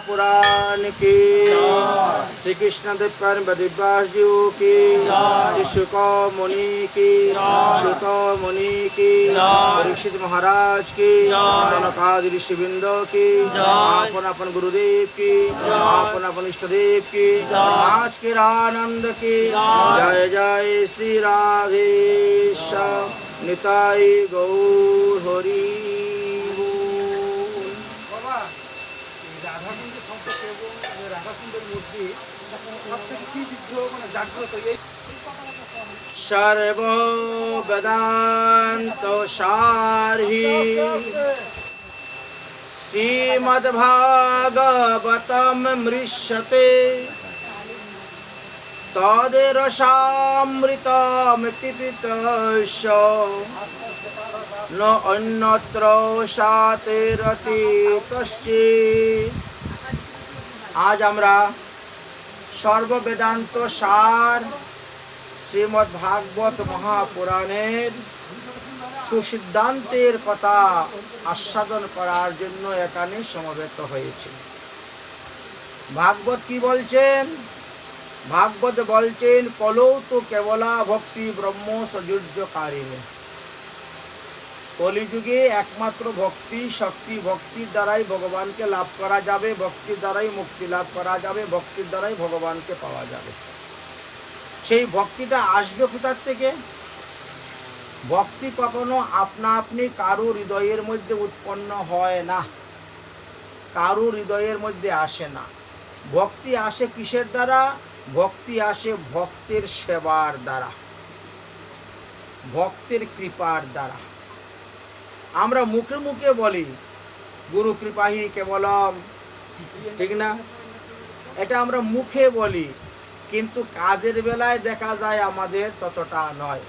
महापुराण की, श्री कृष्ण देव व्यास जी की, श्री शुक मुनि की, शुक मुनि की, परीक्षित महाराज की, जनकादि ऋषिवृंद की, अपन अपन गुरुदेव की, अपन अपन इष्ट देव की, आज के आनंद की। जय जय श्री राधेश निताई गौर हरि। सर्व वेदांत सारहि श्रीमद्भागवतम मृष्यते तदेरसामृतमिति पितस्य न अन्यत्र सातेरति कश्चित्। आज আমরা সর্ববেদান্ত সার শ্রীমদ্ ভাগবত মহাপুরাণের সুসিদ্ধান্তের কথা আস্বাদন করার জন্য এখানে সমবেত হয়েছে। ভাগবত কি বলছেন? ভাগবত বলছেন কলৌ তো কেবলা ভক্তি ব্রহ্ম সযুজ্যকারিণী। কলিযুগে একমাত্র ভক্তি শক্তি, ভক্তির দ্বারাই ভগবানকে লাভ করা যাবে, ভক্তির দ্বারাই মুক্তি লাভ করা যাবে, ভক্তির দ্বারাই ভগবানকে পাওয়া যাবে। সেই ভক্তিটা আসবে কোথার থেকে? ভক্তি কখনো আপনা আপনি কারো হৃদয়ের মধ্যে উৎপন্ন হয় না, কারো হৃদয়ের মধ্যে আসে না। ভক্তি আসে কিসের দ্বারা? ভক্তি আসে ভক্তের সেবার দ্বারা, ভক্তের কৃপার দ্বারা। আমরা মুখে মুখে বলি গুরু কৃপাহি কেবলম, ঠিক না? এটা আমরা মুখে বলি, কিন্তু কাজের বেলায় দেখা যায় আমাদের ততটা নয়।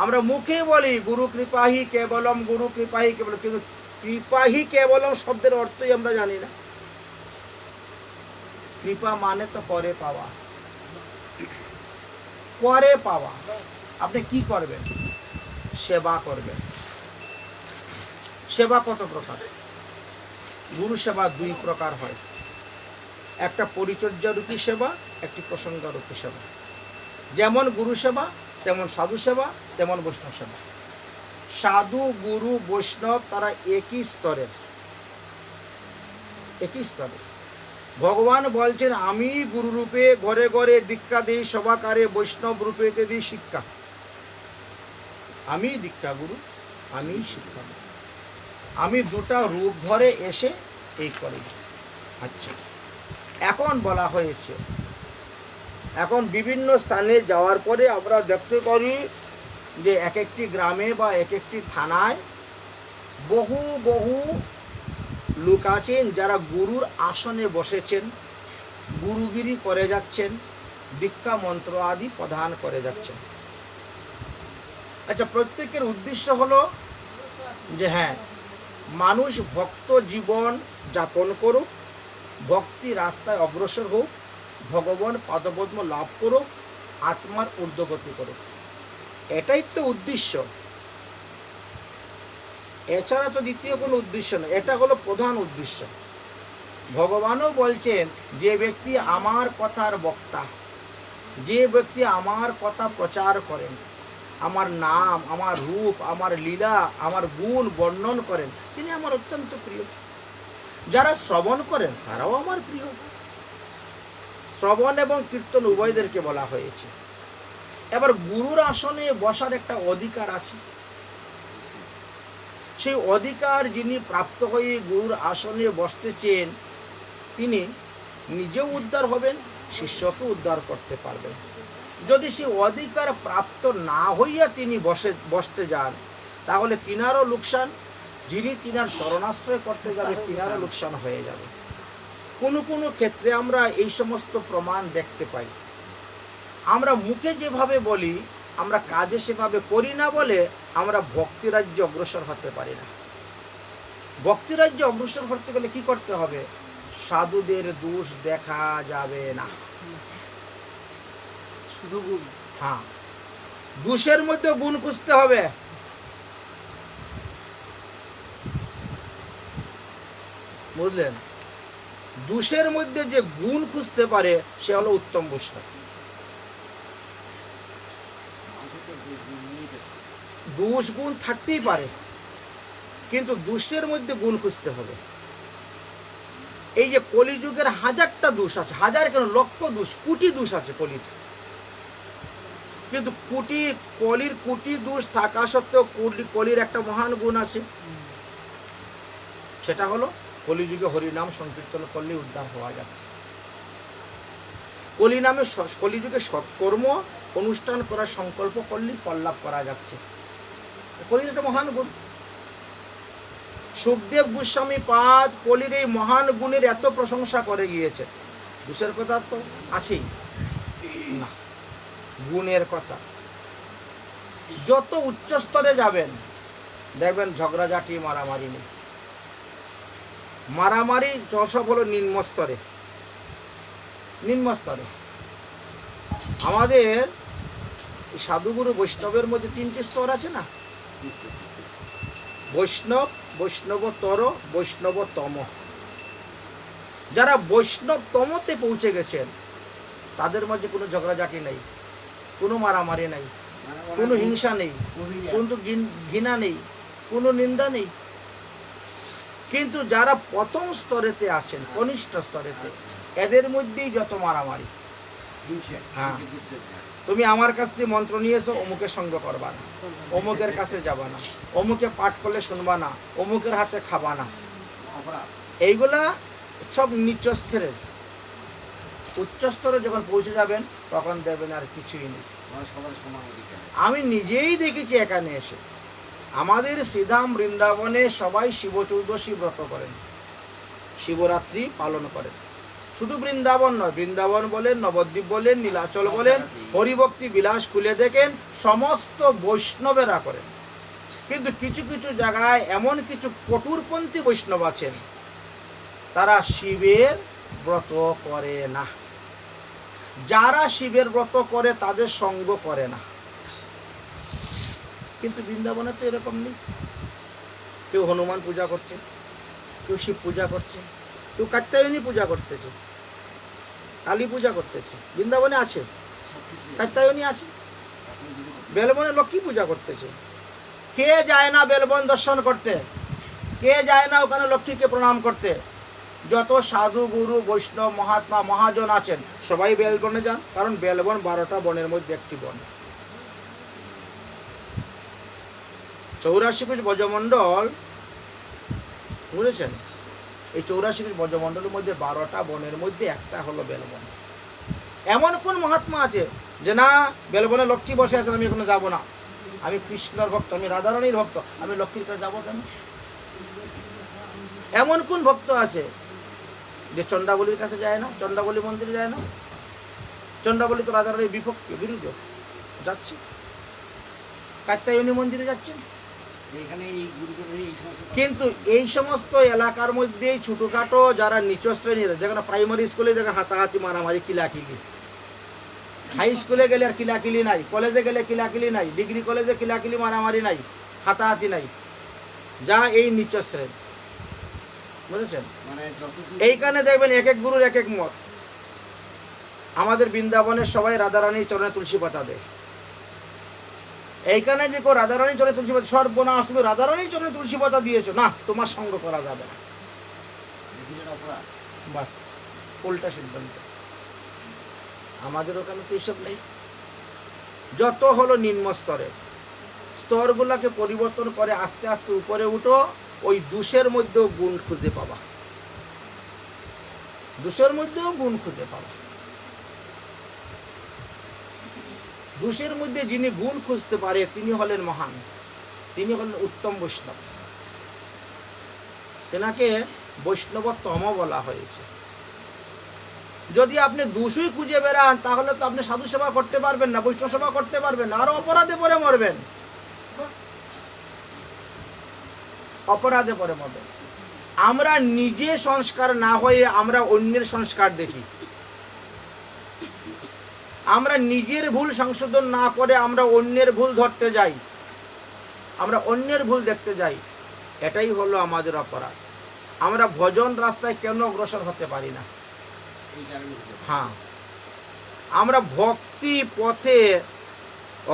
আমরা মুখে বলি গুরু কৃপাহি কেবলম, গুরু কৃপাহি কেবলম, কিন্তু কৃপাহি কেবলম শব্দের অর্থই আমরা জানি না। কৃপা মানে তো পরে পাওয়া, পরে পাওয়া। আপনি কি করবেন? সেবা করবেন। সেবা কত প্রকার? গুরু সেবা দুই প্রকার হয়, একটা পরিচর্যারূপী সেবা, একটি প্রসঙ্গরূপী সেবা। যেমন গুরু সেবা তেমন সাধু সেবা, তেমন বৈষ্ণব সেবা। সাধু গুরু বৈষ্ণব তারা একই স্তরের, একই স্তরের। ভগবান বলছেন আমি গুরু রূপে ঘরে ঘরে দীক্ষা দিই, সভাকারে বৈষ্ণব রূপে দিই শিক্ষা। আমি দীক্ষা গুরু, আমি শিক্ষা গুরু। আমি দুটা রূপ ধরে এসে এই করি। আচ্ছা, এখন বলা হয়েছে, এখন বিভিন্ন স্থানে যাওয়ার পরে আমরা দেখতে পারি যে এক একটি গ্রামে বা এক একটি থানায় বহু বহু লোক আছেন যারা গুরুর আসনে বসেছেন, গুরুগিরি করে যাচ্ছেন, দীক্ষা মন্ত্র আদি প্রদান করে যাচ্ছেন। আচ্ছা, প্রত্যেকের উদ্দেশ্য হলো যে হ্যাঁ, মানুষ ভক্ত জীবন যাপন করুক, ভক্তি রাস্তায় অগ্রসর হোক, ভগবান পদপদ্ম লাভ করুক, আত্মার ঊর্ধ্বগতি করুক। এটাই তো উদ্দেশ্য, এছাড়া তো দ্বিতীয় কোনো উদ্দেশ্য নয়। এটা হলো প্রধান উদ্দেশ্য। ভগবানও বলছেন যে ব্যক্তি আমার কথার বক্তা, যে ব্যক্তি আমার কথা প্রচার করেন, আমার নাম, আমার রূপ, আমার লীলা, আমার গুণ বর্ণন করেন, তিনি আমার অত্যন্ত প্রিয়। যারা শ্রবণ করেন তারাও আমার প্রিয়। শ্রবণ এবং কীর্তন উভয়দেরকে বলা হয়েছে। এবার গুরুর আসনে বসার একটা অধিকার আছে। সেই অধিকার যিনি প্রাপ্ত হয়ে গুরুর আসনে বসতেছেন, তিনি নিজেও উদ্ধার হবেন, শিষ্যকে উদ্ধার করতে পারবেন। যদি সেই অধিকার প্রাপ্ত না হইয়া তিনি বসতে যান, তাহলে তিনারও লোকসান, যিনি তিনার শরণাশ্রয় করতে যাবে তিনারও লোকসান হয়ে যাবে। কোনো কোনো ক্ষেত্রে আমরা এই সমস্ত প্রমাণ দেখতে পাই। আমরা মুখে যেভাবে বলি, আমরা কাজে সেভাবে করি না বলে আমরা ভক্তিরাজ্যে অগ্রসর হতে পারি না। ভক্তিরাজ্যে অগ্রসর হতে গেলে কি করতে হবে? সাধুদের দোষ দেখা যাবে না, শুধু গুণ। হ্যাঁ, দোষের মধ্যে গুণ খুঁজতে হবে। বুঝলেন? দোষের মধ্যে যে গুণ খুঁজতে পারে সে হলো উত্তম বৈষ্ণব। দোষ গুণ থাকতেই পারে, কিন্তু দোষের মধ্যে গুণ খুঁজতে হবে। এই যে কলিযুগের হাজারটা দোষ আছে, হাজার কেন লক্ষ দোষ, কোটি দোষ আছে কলির, কিন্তু কলির কোটি দোষ থাকা সত্ত্বেও কলির একটা মহান গুণ আছে, সেটা হলো কলিযুগে হরিনাম সংকীর্তন করলে উদ্ধার হওয়া যাচ্ছে। কলিযুগে সৎকর্ম অনুষ্ঠান করার সংকল্প করলে ফল লাভ করা যাচ্ছে। কলির একটা মহান গুণ। সুখদেব গোস্বামী পাদ কলির এই মহান গুণের এত প্রশংসা করে গিয়েছে। দোষের কথা তো আছেই না, গুণের কথা। যত উচ্চ স্তরে যাবেন দেখবেন ঝগড়াঝাটি মারামারি নেই। মারামারি সব হলো নিম্ন স্তরে। আমাদের সাধুগুরু বৈষ্ণবের মধ্যে তিনটি স্তর আছে না, বৈষ্ণব, বৈষ্ণবতর, বৈষ্ণবতম। যারা বৈষ্ণব তমতে পৌঁছে গেছেন তাদের মধ্যে কোনো ঝগড়াঝাটি নেই, কোনো মারামারি নেই, কোনো হিংসা নেই, কোনো ঘৃণা নেই, কোনো নিন্দা নেই। কিন্তু যারা প্রথম স্তরেতে আছেন, কনিষ্ঠ স্তরেতে, এদের মধ্যেই যত মারামারি। হ্যাঁ, তুমি আমার কাছ থেকে মন্ত্র নিয়েছো, অমুকের সঙ্গ করবা না, অমুকের কাছে যাবা না, অমুকে পাঠ করলে শুনবা না, অমুকের হাতে খাবা না। এইগুলা সব নিচ স্তরের। উচ্চ স্তরে যখন পৌঁছে যাবেন তখন দেখবেন আর কিছুই নেই। আমি নিজেই দেখেছি এখানে এসে, আমাদের শ্রীধাম বৃন্দাবনে সবাই শিব চৌদশী ব্রত করেন, শিবরাত্রি পালন করেন। শুধু বৃন্দাবন নয়, বৃন্দাবন বলেন, নবদ্বীপ বলেন, নীলাচল বলেন, হরিভক্তি বিলাস খুলে দেখেন, সমস্ত বৈষ্ণবেরা করেন। কিন্তু কিছু কিছু জায়গায় এমন কিছু কঠোরপন্থী বৈষ্ণব আছেন, তারা শিবের ব্রত করে না। যারা শিবের ব্রত করে তাদের সঙ্গ করে না। কিন্তু বৃন্দাবনে তো এরকম নেই। কেউ হনুমান পূজা করছে, কেউ শিব পূজা করছে, কেউ কাত্যায়নী পূজা করতেছে, কালী পূজা করতেছে। বৃন্দাবনে আছে, কাত্যায়নী আছে, বেলবনে লক্ষ্মী পূজা করতেছে। কে যায় না বেলবন দর্শন করতে? কে যায় না ওখানে লক্ষ্মীকে প্রণাম করতে? যত সাধু গুরু বৈষ্ণব মহাত্মা মহাজন আছেন সবাই বেলবনে যান, কারণ বেলবন 12টা বনের মধ্যে একটি বন। 84 কোষ ব্রজমণ্ডল, বুঝেছেন? এই 84 কোষ ব্রজমণ্ডলের মধ্যে 12টা বনের মধ্যে একটা হলো বেলবন। এমন কোন মহাত্মা আছে যে না বেলবনে লক্ষ্মী বসে আছেন, আমি এখানে যাবো না, আমি কৃষ্ণর ভক্ত, আমি রাধারানীর ভক্ত, আমি লক্ষ্মীর কাছে যাবো কেন? এমন কোন ভক্ত আছে যে চন্ডাবলীর কাছে যায় না, চন্ডাবলী মন্দিরে যায় না? চন্ডাবলী তো রাধারানীর বিপক্ষে, বিরুদ্ধে যাচ্ছে। কাত্যায়নী মন্দিরে যাচ্ছেন। কিন্তু এই সমস্ত এলাকার মধ্যে ছোটখাটো যারা নিচ শ্রেণীর, যেখানে প্রাইমারি স্কুলে যেখানে হাতাহাতি মারামারি কিলাকিলি, হাই স্কুলে গেলে আর কিলাকিলি নাই, কলেজে গেলে কিলাকিলি নাই, ডিগ্রি কলেজে কিলাকিলি মারামারি নাই, হাতাহাতি নাই, যা এই নিচ শ্রেণী, বুঝেছেন? এইখানে দেখবেন এক এক গুরুর এক এক মত। আমাদের বৃন্দাবনের সবাই রাধারানীর চরণে তুলসী পাতা দেয়। এইখানে যে কেউ রাধারানীর চরণে তুলসী পাতা, সর্বনাশ, তুমি রাধারানীর চরণে তুলসী পাতা দিয়েছো, না তোমার সঙ্গ করা যাবে না। বাস উল্টা সিদ্ধান্ত। আমাদের ওখানে তো এইসব নেই। যত হলো নিম্ন স্তরে, স্তরগুলাকে পরিবর্তন করে আস্তে আস্তে উপরে উঠো, ওই দোষের মধ্যেও গুণ খুঁজে পাবা, দোষের মধ্যেও গুণ খুঁজে পাবা। দোষের মধ্যে যিনি গুণ খুঁজতে পারে তিনি হলেন মহান, তিনি হলেন উত্তম বৈষ্ণব। তেনাকে বৈষ্ণবতম বলা হয়েছে। যদি আপনি দোষই খুঁজে বেড়ান তাহলে তো আপনি সাধু সেবা করতে পারবেন না, বৈষ্ণব সেবা করতে পারবেন না, আরো অপরাধে পড়ে মরবেন, অপরাধে পড়ে মরবেন। আমরা নিজে সংস্কার না হয়ে আমরা অন্যের সংস্কার দেখি, আমরা নিজের ভুল সংশোধন না করে আমরা অন্যের ভুল ধরতে যাই, আমরা অন্যের ভুল দেখতে যাই। এটাই হলো আমাদের অপরাধ। আমরা ভজন রাস্তায় কেন অগ্রসর হতে পারি না? হ্যাঁ, আমরা ভক্তি পথে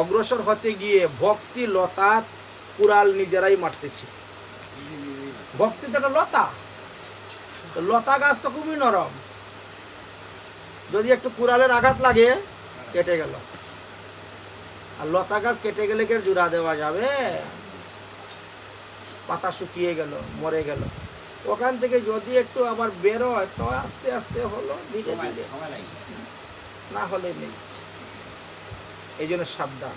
অগ্রসর হতে গিয়ে ভক্তি লতা কুড়াল নিজেরাই মারতেছি। ভক্তি তো একটা লতা, লতা গাছ তো খুবই নরম, যদি একটু কুড়ালের আঘাত লাগে কেটে গেল। আর লতা গাছ কেটে গেলে কি জোড়া দেওয়া যাবে? পাতা শুকিয়ে গেল, মরে গেল। ওখান থেকে যদি একটু আবার বেরোয় তো আস্তে আস্তে হলো, ধীরে ধীরে, না হলে নেই। এই জন্য সাবধান।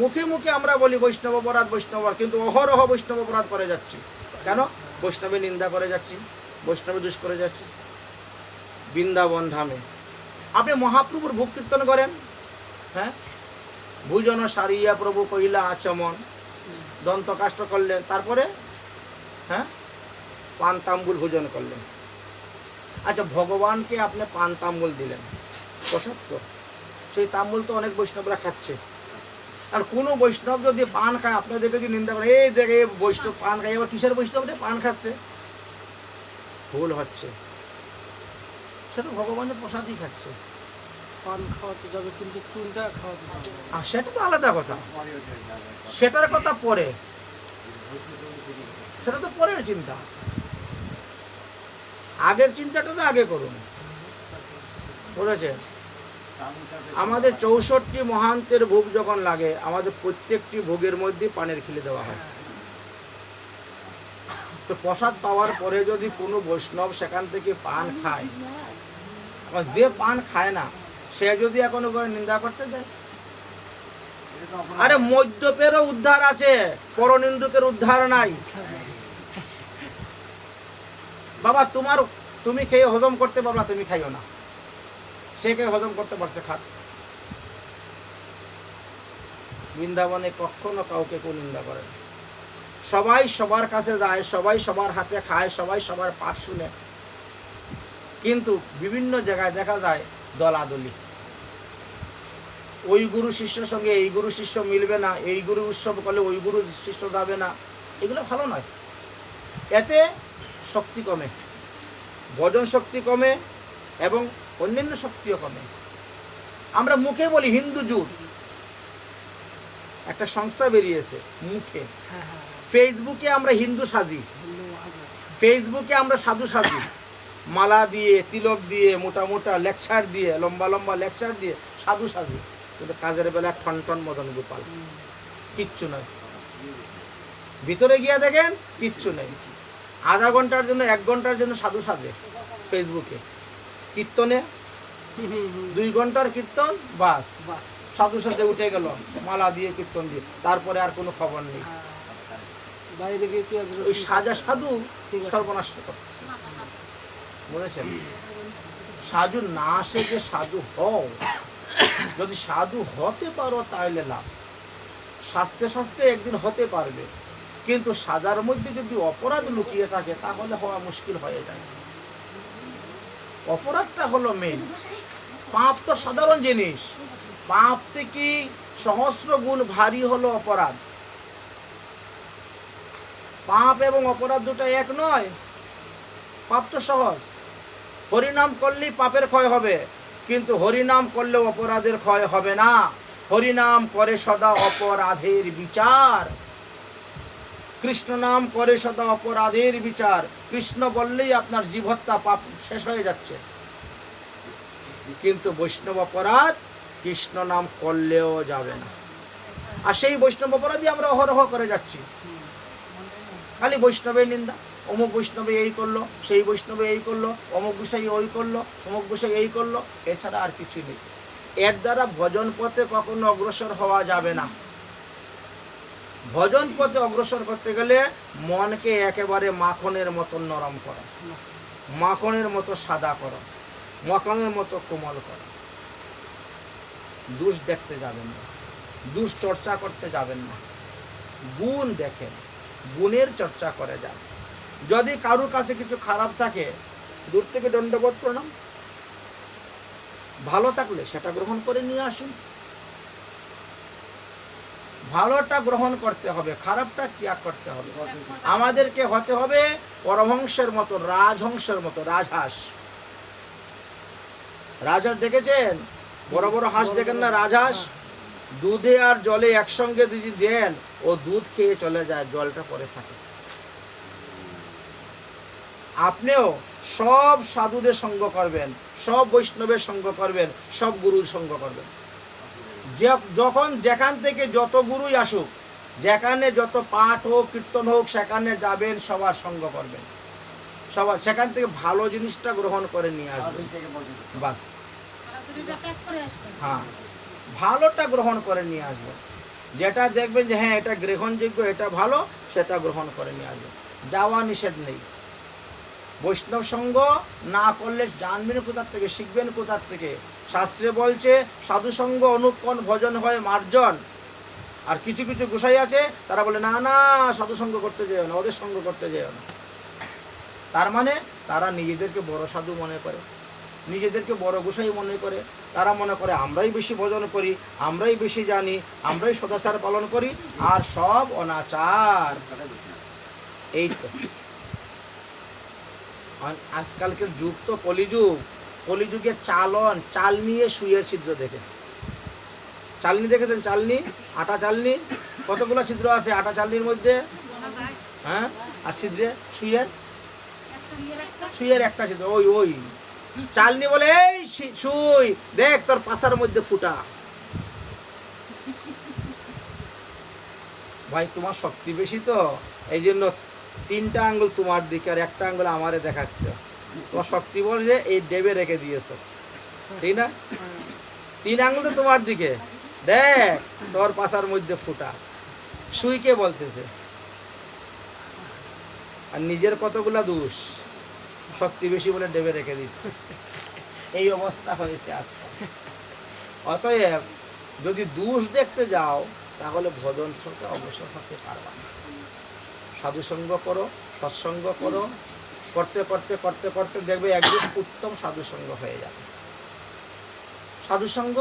মুখে মুখে আমরা বলি বৈষ্ণব অপরাধ, বৈষ্ণব, কিন্তু অহরহ বৈষ্ণব অপরাধ করে যাচ্ছি। কেন? বৈষ্ণবের নিন্দা করে যাচ্ছি, বৈষ্ণবের দুষ করে যাচ্ছি। বৃন্দাবন ধামে আপনি মহাপ্রভুর ভোগ কীর্তন করেন, হ্যাঁ, ভুজন সারিয়া প্রভু কইলা আচমন, দন্ত কাষ্ট করলেন, তারপরে হ্যাঁ পান তাম্বুল ভোজন করলেন। আচ্ছা, ভগবানকে আপনি পান তাম্বুল দিলেন, প্রসাদ তো, সেই তাম্বুল তো অনেক বৈষ্ণবরা খাচ্ছে। আর কোনো বৈষ্ণব যদি পান খায়, আপনি দেখবে কি নিন্দা করে, এই দেখে বৈষ্ণব পান খায়, এবার কিসের বৈষ্ণব রে পান খাচ্ছে? ভুল হচ্ছে, সেটা ভগবানের প্রসাদই খাচ্ছে। পান খাওয়াতে যাবে কিন্তু চুলটা খাওয়াতে যাবে, আর সেটা তো আলাদা কথা, সেটার কথা পরে, সেটা তো পরের চিন্তা। আগের চিন্তাটা তো আগে করুন, বুঝেছে? আমাদের 64 মহান্তের ভোগ যখন লাগে, আমাদের প্রত্যেকটি ভোগের মধ্যে পানের খিলে দেওয়া হয়। তো প্রসাদ পাওয়ার পরে যদি কোনো বৈষ্ণব সেখান থেকে পান খায়, যে পান খায় না সে যদি এখন নিন্দা করতে যায়, আরে মদ্যপেরও উদ্ধার আছে, পরনিন্দুকের উদ্ধার নাই। বাবা তুমি খেয়ে হজম করতে পারো না, তুমি খাইও না, সে খেয়ে হজম করতে পারছে, খাক। বৃন্দাবনে কখনো কাউকে কেউ নিন্দা করে না। সবাই সবার কাছে যায়, সবাই সবার হাতে খায়, সবাই সবার পাঠ শুনে, কিন্তু বিভিন্ন জায়গায় দেখা যায় দলাদলি। ওই গুরু শিষ্যের সঙ্গে এই গুরু শিষ্য মিলবে না, এই গুরু উৎসব করলে ওই গুরু শিষ্য যাবে না, এগুলো ভালো নয়। এতে শক্তি কমে, ভজন শক্তি কমে এবং অন্যান্য শক্তিও কমে। আমরা মুখে বলি হিন্দু জুট, একটা সংস্থা বেরিয়েছে মুখে, ফেসবুকে আমরা হিন্দু সাজি, ফেসবুকে আমরা সাধু সাজি, মালা দিয়ে, তিলক দিয়ে, মোটা মোটা লেকচার দিয়ে, লম্বা লম্বা লেকচার দিয়ে সাধু সাজি, কিন্তু কাজের বেলা ঠন ঠন মদন গোপাল, কিচ্ছু নয়। ভিতরে গিয়ে দেখেন কিচ্ছু নেই। আধা ঘন্টার জন্য 1 ঘন্টার জন্য সাধু সাজে ফেসবুকে, কীর্তনে 2 ঘন্টার কীর্তন, বাস সাধু সাজে উঠে গেল, মালা দিয়ে কীর্তন দিয়ে, তারপরে আর কোনো খবর নেই। ওই সাজা সাধু সর্বনাশ করছে, বুঝেছেন? সাধু না আসে যে সাধু হও, যদি সাধু হতে পারো তাহলে লাভ, শাস্তে শাস্তে একদিন হতে পারবে, কিন্তু সাজার মধ্যে যদি অপরাধ লুকিয়ে থাকে তাহলে হওয়া মুশকিল হয়ে যায়। অপরাধটা হলো মেইন। পাপ তো সাধারণ জিনিস, পাপ থেকে সহস্র গুণ ভারী হলো অপরাধ। পাপ এবং অপরাধ দুটো এক নয়। পাপ তো সহজ, হরিনাম করলেই পাপের ক্ষয় হবে, কিন্তু হরিনাম করলে অপরাধের ক্ষয় হবে না। হরিনাম করে সদা অপরাধের বিচার, কৃষ্ণ নাম করে সদা অপরাধের বিচার। কৃষ্ণ বললেই আপনার জীব হত্যা পাপ শেষ হয়ে যাচ্ছে, কিন্তু বৈষ্ণব অপরাধ কৃষ্ণ নাম করলেও যাবে না। আর সেই বৈষ্ণব অপরাধী আমরা অহরহ করে যাচ্ছি, খালি বৈষ্ণবের নিন্দা, অমুক বৈষ্ণবে এই করলো, সেই বৈষ্ণবে এই করলো, অমুক গোসাই ওই করলো, অমুক গোসাই এই করলো, এছাড়া আর কিছু নেই। এর দ্বারা ভজন পথে কখনো অগ্রসর হওয়া যাবে না। ভজন পথে অগ্রসর করতে গেলে মনকে একেবারে মাখনের মতো নরম করা, মাখনের মতো সাদা করা, মাখনের মতো কোমল করা। দুষ দেখতে যাবেন না, দুষ চর্চা করতে যাবেন না, গুণ দেখেন, গুণের চর্চা করে যান। যদি কারোর কাছে কিছু খারাপ থাকে, দূর থেকে দণ্ডবোধ প্রণাম, ভালো থাকলে সেটা গ্রহণ করে নিয়ে আসুন। ভালোটা গ্রহণ করতে হবে, খারাপটা ত্যাগ করতে হবে। আমাদেরকে হতে হবে পরমহংসের মতো, রাজহংসের মতো, রাজহাঁস। রাজহাঁস দেখেছেন? বড় বড় হাঁস দেখেন না, রাজহাঁস? দুধে আর জলে একসঙ্গে যদি দেন, ও দুধ খেয়ে চলে যায়, জলটা পরে থাকে। আপনিও সব সাধুদের সঙ্গ করবেন, সব বৈষ্ণবের সঙ্গ করবেন, সব গুরুর সঙ্গ করবেন। যখন যেখান থেকে যত গুরুই আসুক, যেখানে যত পাঠ হোক, কীর্তন হোক, সেখানে যাবেন, সবার সঙ্গ করবেন, সবার সেখান থেকে ভালো জিনিসটা গ্রহণ করে নিয়ে আসবেন। বাস, হ্যাঁ, ভালোটা গ্রহণ করে নিয়ে আসবেন। যেটা দেখবেন যে হ্যাঁ এটা গ্রহণযোগ্য, এটা ভালো, সেটা গ্রহণ করে নিয়ে আসবেন। যাওয়া নিষেধ নেই। বৈষ্ণব সঙ্গ না করলে জানবেন কোথার থেকে, শিখবেন কোথার থেকে? শাস্ত্রে বলছে সাধু সঙ্গ অনুক্ষণ ভজন হয় মার্জন। আর কিছু কিছু গোসাই আছে, তারা বলে না না সাধু সঙ্গ করতে যেও না, ওদের সঙ্গ করতে যেও না। তার মানে তারা নিজেদেরকে বড় সাধু মনে করে, নিজেদেরকে বড় গোসাই মনে করে। তারা মনে করে আমরাই বেশি ভজন করি, আমরাই বেশি জানি, আমরাই সদাচার পালন করি, আর সব অনাচার। এই তো আজকালকের যুগ তো কলিযুগ। কলিযুগের চালন, চালনি সুইয়ের ছিদ্র দেখে। চালনি দেখেছেন? চালনি, আটা চালনি, কতগুলো ছিদ্র আছে আটা চালনির মধ্যে? হ্যাঁ, আর ছিদ্রে সুইয়ের একটা ছিদ্র। ওই ওই চালনি বলে এই সুই দেখ তোর পাশার মধ্যে ফুটা। ভাই তোমার শক্তি বেশি তো, এই জন্য 3টা আঙ্গুল তোমার দিকে আর 1টা আঙ্গুল আমারে দেখাচ্ছ। তোমার শক্তি বলছে এই দেবে রেখে দিয়েছো, ঠিক না? 3 আঙ্গুল তো তোমার দিকে, দেখ তোর পাশার মধ্যে ফুটা। সুইকে বলতেছে। আর নিজের কতগুলা দোষ, শক্তি বেশি বলে দেবে রেখে দিচ্ছে। এই অবস্থা হয়েছে আজকে। অতএব যদি দোষ দেখতে যাও, তাহলে ভজন সঙ্গে অবসর হতে পারবা না। সাধুসঙ্গ করো, সৎসঙ্গ করো, করতে করতে করতে করতে দেখবে একদিন উত্তম সাধুসঙ্গ হয়ে যাবে। সাধুসঙ্গ,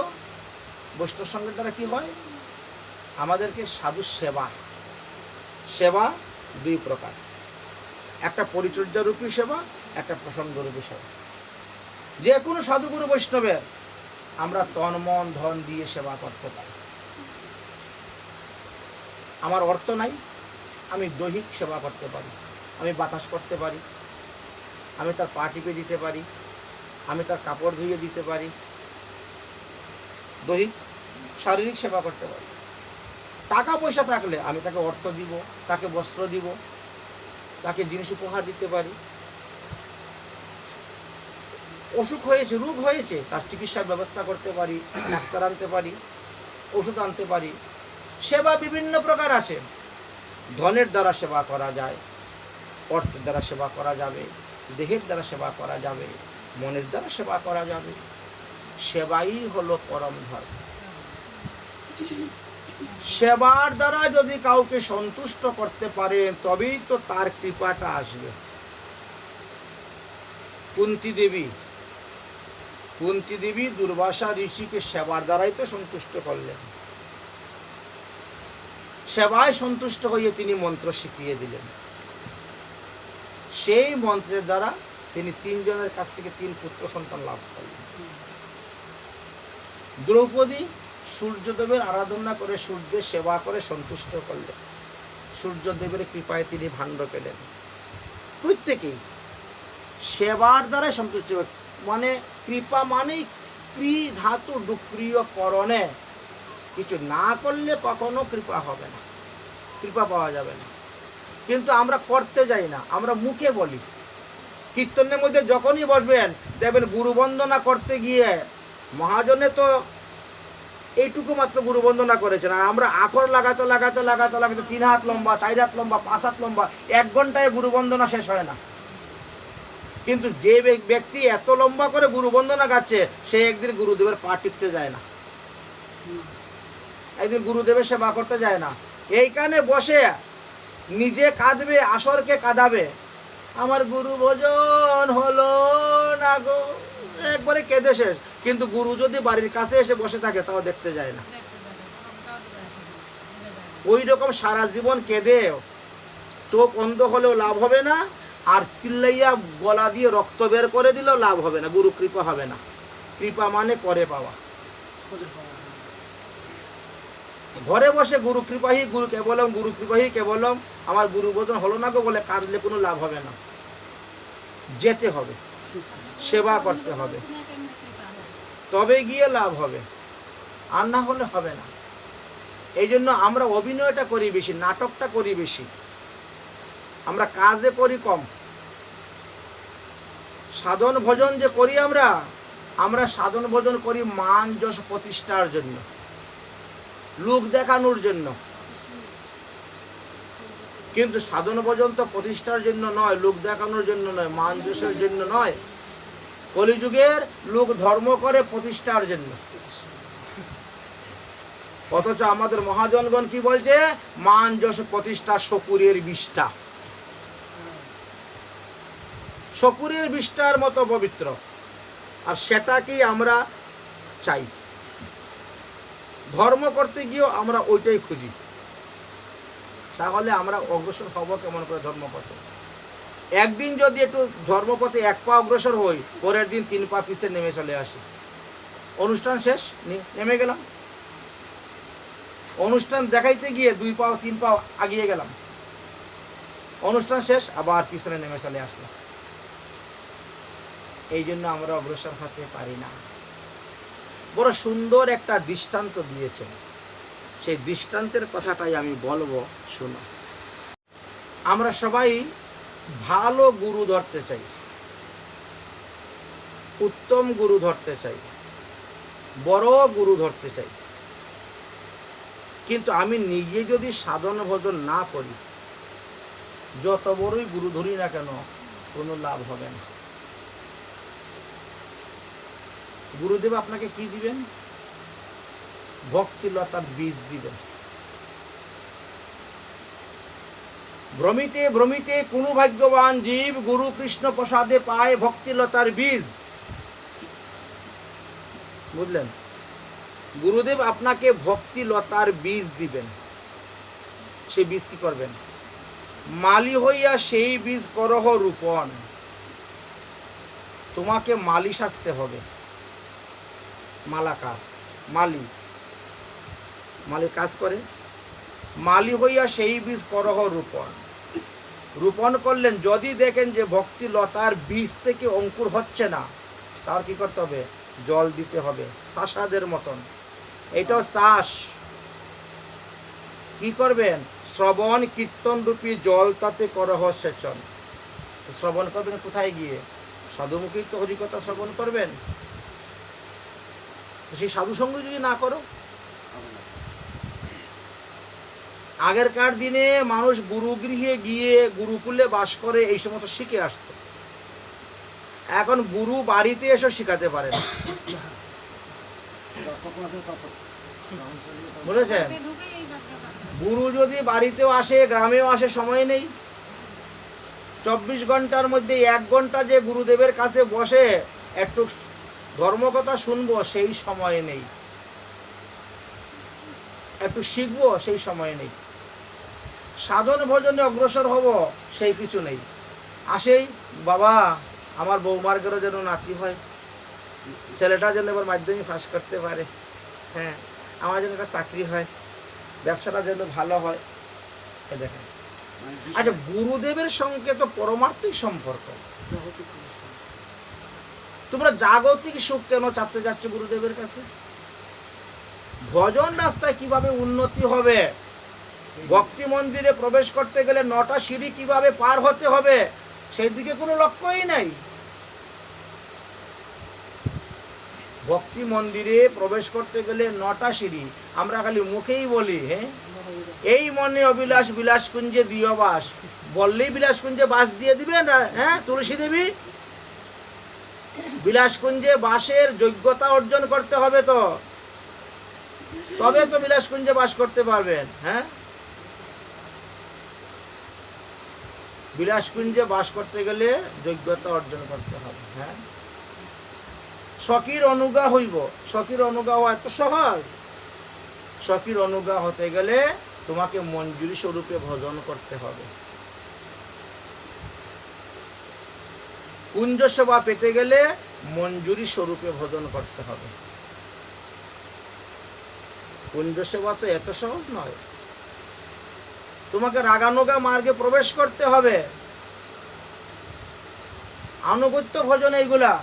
বৈষ্ণব সঙ্গের দ্বারা কি হয়? আমাদেরকে সাধু সেবা, সেবা 2 প্রকার, একটা পরিচর্যারূপী সেবা, একটা প্রসঙ্গরূপী সেবা। যে কোনো সাধুগুরু বৈষ্ণবের আমরা তন মন ধন দিয়ে সেবা করতে পারি। আমার অর্থ নাই, আমি দৈহিক সেবা করতে পারি, আমি বাতাস করতে পারি, আমি তার পা টিপে দিতে পারি, আমি তার কাপড় ধুয়ে দিতে পারি, দৈহিক শারীরিক সেবা করতে পারি। টাকা পয়সা থাকলে আমি তাকে অর্থ দিব, তাকে বস্ত্র দিব, তাকে জিনিস উপহার দিতে পারি। অসুখ হয়েছে, রোগ হয়েছে, তার চিকিৎসার ব্যবস্থা করতে পারি, ডাক্তার আনতে পারি, ওষুধ আনতে পারি। সেবা বিভিন্ন প্রকার আছে। ধনের দ্বারা সেবা করা যায়, অর্থের দ্বারা সেবা করা যাবে, দেহের দ্বারা সেবা করা যাবে, মনের দ্বারা সেবা করা যাবে। সেবাই হলো পরম ধর্ম। সেবার দ্বারা যদি কাউকে সন্তুষ্ট করতে পারেন, তবেই তো তার কৃপাটা আসবে। কুন্তী দেবী দুর্বাসা ঋষিকে সেবার দ্বারাই তো সন্তুষ্ট করলেন। সেবায় সন্তুষ্ট হয়ে তিনি মন্ত্র শিখিয়ে দিলেন। সেই মন্ত্রের দ্বারা তিনি 3 জনের কাছ থেকে 3 পুত্র সন্তান লাভ করলেন। দ্রৌপদী সূর্যদেবের আরাধনা করে, সূর্যের সেবা করে সন্তুষ্ট করলেন। সূর্যদেবের কৃপায় তিনি ভাণ্ড পেলেন। প্রত্যেকেই সেবার দ্বারাই সন্তুষ্ট হবে। মানে কৃপা মানেই ক্রি ধাতু ডুক্রিয় করণে, কিছু না করলে কখনো কৃপা হবে না, কৃপা পাওয়া যাবে না। কিন্তু আমরা করতে যাই না, আমরা মুখে বলি। কীর্তনের মধ্যে যখনই বসবেন দেখবেন গুরু বন্দনা করতে গিয়ে মহাজনে তো এইটুকু মাত্র গুরু বন্দনা করেছেন, আর আমরা আখর লাগাতে লাগাতে লাগাতে লাগাতে 3 হাত লম্বা, 4 হাত লম্বা, 5 হাত লম্বা, 1 ঘন্টায় গুরু বন্দনা শেষ হয় না। কিন্তু যে ব্যক্তি এত লম্বা করে গুরু বন্দনা গাচ্ছে, সে একদিন গুরুদেবের পা টিপতে যায় না, একদিন গুরুদেবের সেবা করতে যায় না। এইখানে বসে নিজে কাঁদবে, আসরকে কাঁদাবে, আমার গুরু ভজন হলো না গো, একবারে কেঁদে শেষ। কিন্তু গুরু যদি বাড়ির কাছে এসে বসে থাকে, তাও দেখতে যায় না। ওই রকম সারা জীবন কেঁদে চোখ অন্ধ হলেও লাভ হবে না, আর চিল্লাইয়া গলা দিয়ে রক্ত বের করে দিলেও লাভ হবে না, গুরু কৃপা হবে না। কৃপা মানে করে পাওয়া। খোঁজে পাওয়া। ঘরে বসে গুরু কৃপাহি গুরু কেবলম, গুরু কৃপাহি কেবলম, আমার গুরু বোধন হলো না গো বলে কাঁদলে কোনো লাভ হবে না। যেতে হবে, সেবা করতে হবে, তবে গিয়ে লাভ হবে, আর না হলে হবে না। এই জন্য আমরা অভিনয়টা করি বেশি, নাটকটা করি বেশি, আমরা কাজে করি কম। সাধন ভজন যে করি আমরা সাধন ভজন করি মান যশ প্রতিষ্ঠার জন্য, লোক দেখানোর জন্য। কিন্তু সাধন ভজন তো প্রতিষ্ঠার জন্য নয়, লোক দেখানোর জন্য নয়, মান যশের জন্য নয়। কলিযুগের লোক ধর্ম করে প্রতিষ্ঠার জন্য। অথচ আমাদের মহাজনগণ কি বলছে? মান যশ প্রতিষ্ঠা শকুরের বিষ্ঠা। শকুরের বিষ্ঠার মতো পবিত্র, আর সেটাকেই আমরা চাই। ধর্ম করতে গিয়েও আমরা ওইটাই খুঁজি। তাহলে আমরা অগ্রসর হব কেমন করে ধর্মপথে? একদিন যদি একটু ধর্মপথে এক পা অগ্রসর হই, পরের দিন 3 পা পিছে নেমে চলে আসি। অনুষ্ঠান শেষ, নেমে গেলাম। অনুষ্ঠান দেখাইতে গিয়ে 2 পা 3 পা আগিয়ে গেলাম। অনুষ্ঠান শেষ, আবার পিছনে নেমে চলে আসলাম। এই জন্য আমরা অগ্রসর হতে পারি না। বড় সুন্দর একটা দৃষ্টান্ত দিয়েছেন, সেই দৃষ্টান্তের কথাটাই আমি বলবো, শোনো। আমরা সবাই ভালো গুরু ধরতে চাই, উত্তম গুরু ধরতে চাই, বড় গুরু ধরতে চাই। কিন্তু আমি নিজে যদি সাধন ভজন না করি, যত বড়ই গুরু ধরি না কেন, কোনো লাভ হবে না। গুরুদেব আপনাকে কি দিবেন? ভক্তিলতার বীজ দিবেন। ভ্রমিতে ভ্রমিতে কোন ভাগ্যবান জীব গুরু কৃষ্ণ প্রসাদে পায় ভক্তিলতার বীজ। বুঝলেন? গুরুদেব আপনাকে ভক্তিলতার বীজ দিবেন। সেই বীজ কি করবেন? মালি হইয়া সেই বীজ করহ রোপণ। তোমাকে মালি সাজতে হবে। মালাকার, মালি, মালি কাজ করে। মালি হইয়া সেই বীজ করহ রোপণ। রোপণ করলেন, যদি দেখেন যে ভক্তি লতার বীজ থেকে অঙ্কুর হচ্ছে না, তার কি করতে হবে? জল দিতে হবে, চাষাদের মতন। এটাও চাষ। কি করবেন? শ্রবণ কীর্তন রূপী জল তাতে করহ সেচন। শ্রবণ করবেন কোথায় গিয়ে? সাধুমুখী তো হরিকথা শ্রবণ করবেন। সেই সাধু সঙ্গ যদি না করো, আগেরকার দিনে মানুষ গুরুগৃহে গিয়ে গুরুকুলে বাস করে এই সমস্ত শিখে আসত। এখন গুরু বাড়িতে এসে শিখাতে পারে না। বুঝেছেন? গুরু যদি বাড়িতেও আসে, গ্রামেও আসে, সময় নেই। 24 ঘন্টার মধ্যে 1 ঘন্টা যে গুরুদেবের কাছে বসে একটু ধর্মকথা শুনবো, সেই সময় নেই। একটু শিখবো, সেই সময় নেই। সাধন ভজনে অগ্রসর হব, সেই কিছু নেই। আসেই, বাবা আমার বৌমার ঘরে যেন নাতি হয়, ছেলেটা যেন এবার মাধ্যমিক পাস করতে পারে, হ্যাঁ আমার যেন একটা চাকরি হয়, ব্যবসাটা যেন ভালো হয়। এ দেখেন, আচ্ছা গুরুদেবের সঙ্গে তো পরমার্থিক সম্পর্ক। তোমরা জাগতিক সুখ কেন চাইতে যাচ্ছ গুরুদেবের কাছে? ভজন রাস্তায় কিভাবে উন্নতি হবে, ভক্তি মন্দিরে প্রবেশ করতে গেলে 9টা সিঁড়ি কিভাবে পার হতে হবে, সেই দিকে কোনো লক্ষ্যই নাই। ভক্তি মন্দিরে প্রবেশ করতে গেলে 9টা সিঁড়ি, আমরা খালি মুখেই বলি, হ্যাঁ এই মনে অবিলাস বিলাস কুঞ্জে দিও বাস, বললেই বিলাস কুঞ্জে বাস দিয়ে দিবেন। হ্যাঁ তুলসী দেবী, বিলাস কুঞ্জে বাসের যোগ্যতা অর্জন করতে হবে, তো তবে তো বিলাস কুঞ্জে বাস করতে পারবেন। হ্যাঁ বিলাস কুঞ্জে বাস করতে গেলে যোগ্যতা অর্জন করতে হবে। হ্যাঁ সখীর অনুজ্ঞা হইব। সখীর অনুজ্ঞা হওয়া এত সহজ? সখীর অনুজ্ঞা হতে গেলে তোমাকে মঞ্জুরি স্বরূপে ভজন করতে হবে। কুঞ্জ সেবা পেতে গেলে মঞ্জুরি স্বরূপে ভজন করতে হবে। কুঞ্জ সেবা তো এত সহজ নয়। তোমাকে রাগানুগা মার্গে প্রবেশ করতে হবে। আনুগত্য ভজন এইগুলা।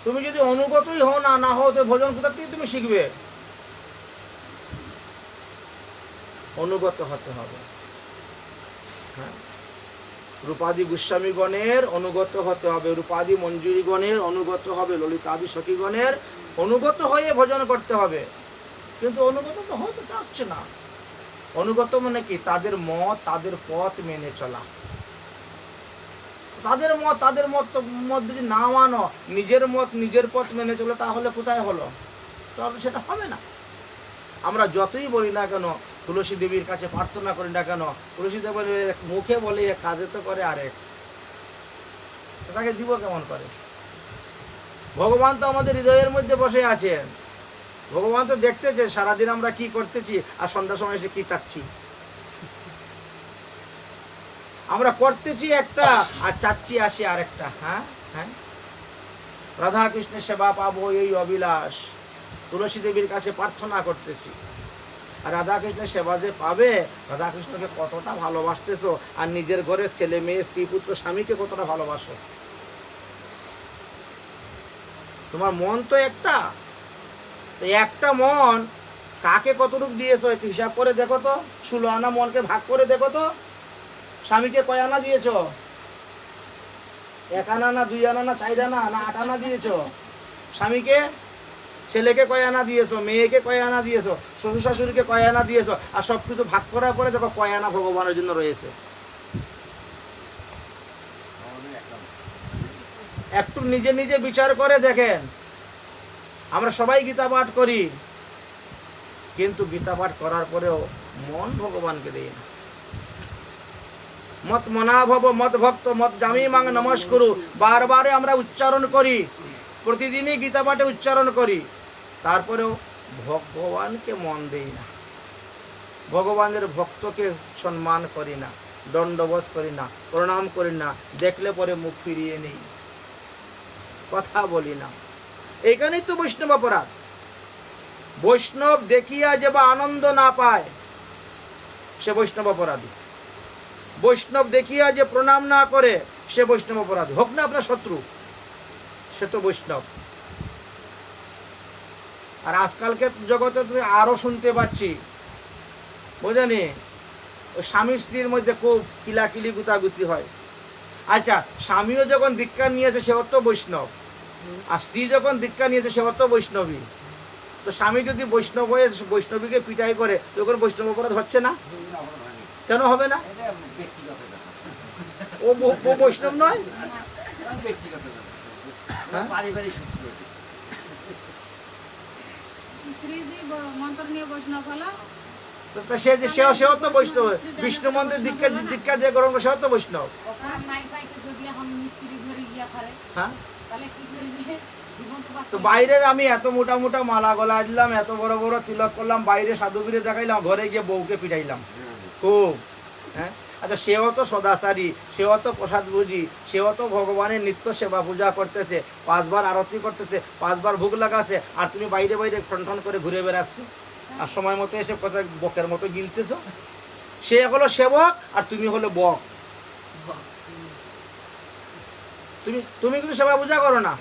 তুমি যদি অনুগতই হও না হও তো ভজন কোথা থেকে তুমি শিখবে? অনুগত হতে হবে। হ্যাঁ, রূপাদি গোস্বামীগণের অনুগত হতে হবে, রূপাদি মঞ্জুরিগণের অনুগত হবে, ললিতাদি সখীগণের অনুগত হয়ে ভজন করতে হবে। কিন্তু অনুগত তো হতে চাচ্ছে না। অনুগত মানে কি? তাদের মত, তাদের পথ মেনে চলা। তাদের মত যদি না মানো, নিজের মত নিজের পথ মেনে চলো, তাহলে কোথায় হলো? তাহলে সেটা হবে না। আমরা যতই বলি না কেন, তুলসী দেবীর কাছে প্রার্থনা করি না কেন, তুলসী দেবী মুখে বলে কাজে তো করে আরেক, তাকে দিব কেমন করে? ভগবান তো আমাদের হৃদয়ের মধ্যে বসে আছেন। ভগবান তো দেখতেছে সারাদিন আমরা কি করতেছি আর সন্ধ্যার সময় এসে কি চাচ্ছি। আমরা করতেছি একটা আর চাচ্ছি আসি আরেকটা। হ্যাঁ হ্যাঁ, রাধা কৃষ্ণের সেবা পাবো এই অবিলাস, তুলসী দেবীর কাছে প্রার্থনা করতেছি। আর রাধা কৃষ্ণের সেবা যে পাবে, রাধা কৃষ্ণকে কতটা ভালোবাসতেছো, আর নিজের ঘরের ছেলে মেয়ে স্ত্রী পুত্র স্বামীকে কতটা ভালোবাসো। তোমার মন তো একটা, একটা মন কাকে কতটুকু দিয়েছো একটু হিসাব করে দেখো তো। 16 আনা মনকে ভাগ করে দেখো তো। স্বামীকে কয় আনা দিয়েছো? 1 আনা না 2 আনা না 4 আনা না 8 আনা দিয়েছো? স্বামীকে, ছেলেকে কয় আনা দিয়েছো, মেয়েকে কয় আনা দিয়েছো, শ্বশুর শাশুড়িকে কয় আনা দিয়েছো, আর সবকিছু ভাগ করার পরে দেখো কয় আনা ভগবানের জন্য রয়েছে। একটু নিজে নিজে বিচার করে দেখেন। আমরা সবাই গীতা পাঠ করি, কিন্তু গীতা পাঠ করার পরেও মন ভগবানকে দেই না। মত মনাভব মত ভক্ত মত জামি মাং নমস্কুরু বারবারে আমরা উচ্চারণ করি, প্রতিদিনই গীতা পাঠে উচ্চারণ করি, তারপরেও ভগবানকে মন দেই না। ভগবানের ভক্তকে সম্মান করি না, দণ্ডবোধ করি না, প্রণাম করি না, দেখলে পরে মুখ ফিরিয়ে নেই, কথা বলি না। এইখানেই তো বৈষ্ণব অপরাধ। বৈষ্ণব দেখিয়া যে বা আনন্দ না পায়, সে বৈষ্ণব অপরাধী। বৈষ্ণব দেখিয়া যে প্রণাম না করে, সে বৈষ্ণব অপরাধী। হোক না আপনার শত্রু, সে তো বৈষ্ণব। আর আজকালকে জগতে তো আরো শুনতে পাচ্ছি, বোঝেনি, ওই স্বামী স্ত্রীর মধ্যে খুব কিলাকিলি গুতাগুতি হয়। আচ্ছা, স্বামীও যখন দীক্ষা নিয়েছে সেও তো বৈষ্ণব, আর স্ত্রী যখন দীক্ষা নিয়েছে সেও তো বৈষ্ণবী। তো স্বামী যদি বৈষ্ণব হয়ে বৈষ্ণবীকে পিটাই করে, তখন বৈষ্ণব অপরাধ হচ্ছে না? কেন হবে না? ও বৈষ্ণব নয়? সেও তো বৈষ্ণব। বিষ্ণু মন্দির দীক্ষা দিয়ে গ্রহণ করে, সেও তো বৈষ্ণব। হ্যাঁ, তো বাইরে আমি এত মোটা মোটা মালা গলা দিলাম, এত বড় বড় তিলক করলাম, বাইরে সাধুগিরে দেখাইলাম, ঘরে গিয়ে বউকে পিটাইলাম খুব। হ্যাঁ, আচ্ছা, সেও তো সদাচারী, সেও তো প্রসাদ বুঝি, সেও তো ভগবানের নিত্য সেবা পূজা করতেছে, 5 বার আরতি করতেছে, 5 বার ভোগ লাগাচ্ছে, আর তুমি বাইরে বাইরে ঠন করে ঘুরে বেড়াচ্ছি, আর সময় মতো এসে কথা বকের মতো গিলতেছ। সে হলো সেবক আর তুমি হলো বক। তুমি কিন্তু সেবা পূজা করো না।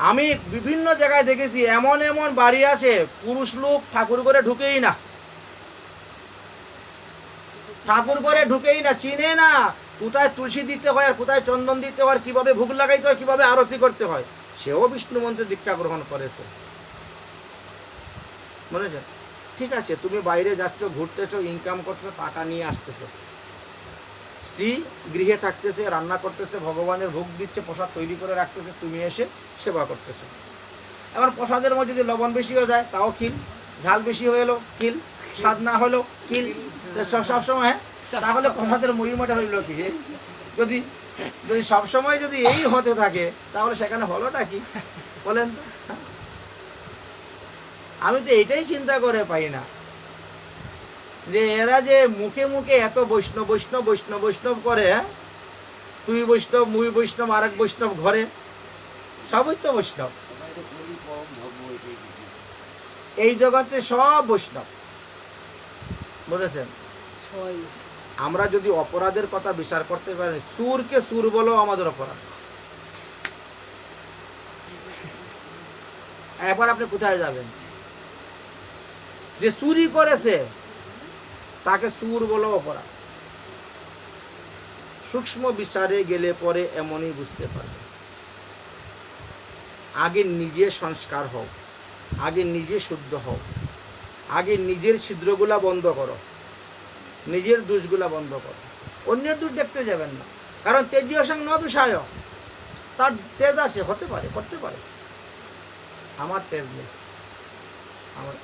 আমি বিভিন্ন জায়গায় দেখেছি, এমন এমন বাড়ি আছে পুরুষ লোক ঠাকুর করে ঢুকেই না, ঠাকুর করে ঢুকেই না, চিনে না কোথায় তুলসী দিতে হয় আর কোথায় চন্দন দিতে হয়, কিভাবে ভোগ লাগাইতে হয়, কিভাবে আরতি করতে হয়। সেও বিষ্ণু মন্ত্রে দীক্ষা গ্রহণ করেছে, বুঝেছে? ঠিক আছে, তুমি বাইরে যাচ্ছ, ঘুরতেছো, ইনকাম করতেছো, টাকা নিয়ে আসতেছো, স্ত্রী গৃহে থাকতেছে, রান্না করতেছে, ভগবানের ভোগ দিচ্ছে, প্রসাদ তৈরি করে রাখতেছে, তুমি এসে সেবা করতেছো। এবার প্রসাদের মধ্যে যদি লবণ বেশি হয়ে যায় তাও খিল, ঝাল বেশি হয়ে এলো খিল, স্বাদ না হলো খিল, সবসময়। তাহলে প্রসাদের মহিমাটা হইল কি? যদি যদি সবসময় যদি এই হতে থাকে, তাহলে সেখানে হলোটা কি বলেন তো? আমি তো এইটাই চিন্তা করে পাই না। যে এরা যে মুখে মুখে এত বৈষ্ণব বৈষ্ণব বৈষ্ণব বৈষ্ণব করে, তুই বৈষ্ণব মুই বৈষ্ণব আরেক বৈষ্ণব ঘরে, সবই তো বৈষ্ণব। এই জগতে সব বৈষ্ণব, বুঝেছেন? সবাই আমরা যদি অপরাধের কথা বিচার করতে পারি, সুরকে সুর বলো আমাদের অপরাধ। এবার আপনি কোথায় যাবেন? যে চুরি করেছে তাকে সুর বলো অপরাধ। সূক্ষ্ম বিচারে গেলে পরে এমনই বুঝতে পারবে। আগে নিজে সংস্কার হও, আগে নিজে শুদ্ধ হও, আগে নিজের ছিদ্রগুলা বন্ধ করো, নিজের দোষগুলা বন্ধ করো। অন্যের দোষ দেখতে যাবেন না, কারণ তেজীয় সঙ্গ ন দোষায়, তার তেজ আছে, হতে পারে, করতে পারে। আমার তেজ নেই,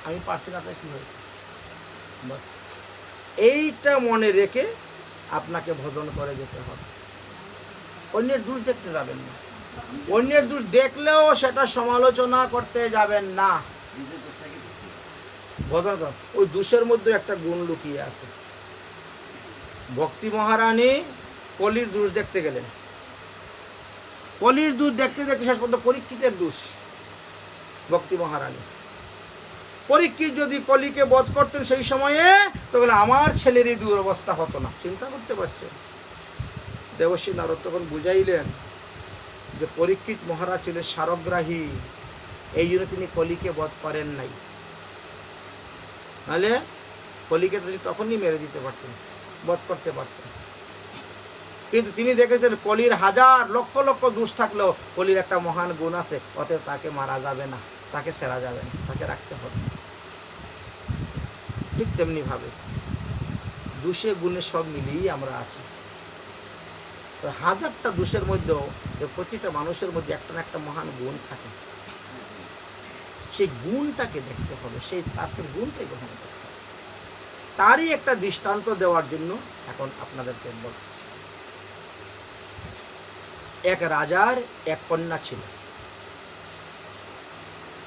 আমি পারছি না, তাই কি হয়েছে? বাস এইটা মনে রেখে আপনাকে ভজন করে যেতে হবে। অন্যের দোষ দেখতে যাবেন না, অন্যের দোষ দেখলেও সেটা সমালোচনা করতে যাবেন না, ভজন কর। ওই দোষের মধ্যে একটা গুণ লুকিয়ে আছে। ভক্তি মহারানী কলির দোষ দেখতে গেলেন, কলির দোষ দেখতে দেখতে শেষ পর্যন্ত পরীক্ষিতের দোষ। ভক্তি মহারানী পরীক্ষিত যদি কলিকে বধ করতেন সেই সময়ে, তখন আমার ছেলের এই দুরবস্থা হতো না। চিন্তা করতে পারছে? দেবশ্রী নারদ তখন বুঝাইলেন যে পরীক্ষিত মহারাজ ছিলেন সারগ্রাহী, এই জন্য তিনি কলিকে বধ করেন নাই, নাহলে কলিকে তিনি তখনই মেরে দিতে পারতেন, বধ করতে পারতেন। কিন্তু তিনি দেখেছেন কলির হাজার লক্ষ লক্ষ দোষ থাকলেও কলির একটা মহান গুণ আছে, অতএব তাকে মারা যাবে না, তাকে সেরা যাবে না, তাকে রাখতে হবে। ঠিক তেমনি ভাবে দোষে গুণে সব মিলিয়েই আমরা আছি। তো হাজারটা দোষের মধ্যেও প্রতিটা মানুষের মধ্যে একটা না একটা মহান গুণ থাকে, সেই গুণটাকে দেখতে হবে, সেই তার গুণটাই গ্রহণ করতে হবে। তারই একটা দৃষ্টান্ত দেওয়ার জন্য এখন আপনাদেরকে বলছি। এক রাজার এক কন্যা ছিল,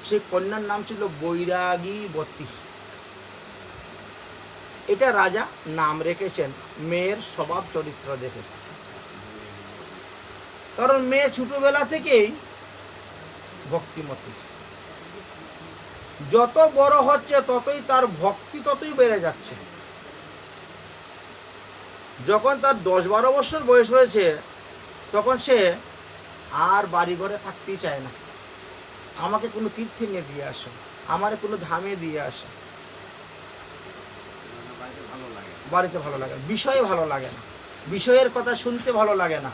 সেই কন্যার নাম ছিল বৈরাগীবতী। এটা রাজা নাম রেখেছেন মেয়ের স্বভাব চরিত্র দেখে, কারণ মেয়ে ছোটবেলা থেকেই ভক্তিমতী। যত বড় হচ্ছে ততই তার ভক্তি ততই বেড়ে যাচ্ছে। যখন তার 10-12 বছর বয়স হয়েছে, তখন সে আর বাড়ি ঘরে থাকতেই চায় না। আমাকে কোনো তীর্থে নিয়ে দিয়ে আসে, আমারে কোনো ধামে দিয়ে আসে, বাড়িতে ভালো লাগে, বিষয়ে ভালো লাগে না, বিষয়ের কথা শুনতে ভালো লাগে না,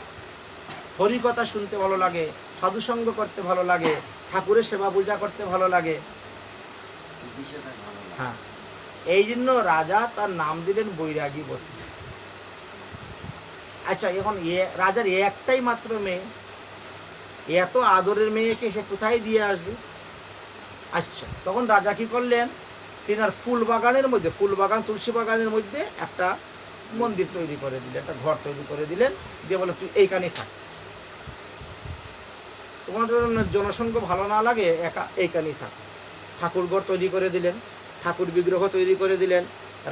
হরি কথা শুনতে ভালো লাগে, সাধুসঙ্গ করতে ভালো লাগে, ঠাকুরের সেবা পূজা করতে ভালো লাগে। হ্যাঁ, এই জন্য রাজা তার নাম দিলেন বৈরাগীবতী। আচ্ছা, এখন রাজার একটাই মাত্র মেয়ে, এত আদরের মেয়েকে সে কোথায় দিয়ে আসবে? আচ্ছা, তখন রাজা কি করলেন, তিনার ফুল বাগানের মধ্যে, ফুল বাগান তুলসী বাগানের মধ্যে একটা মন্দির তৈরি করে দিলেন, একটা ঘর তৈরি করে দিলেন, দিয়ে বলে তুই এইখানেই থাক, তোমার জনসংখ্য ভালো না লাগে, একা এইখানেই থাক। ঠাকুর ঘর তৈরি করে দিলেন, ঠাকুর বিগ্রহ তৈরি করে দিলেন,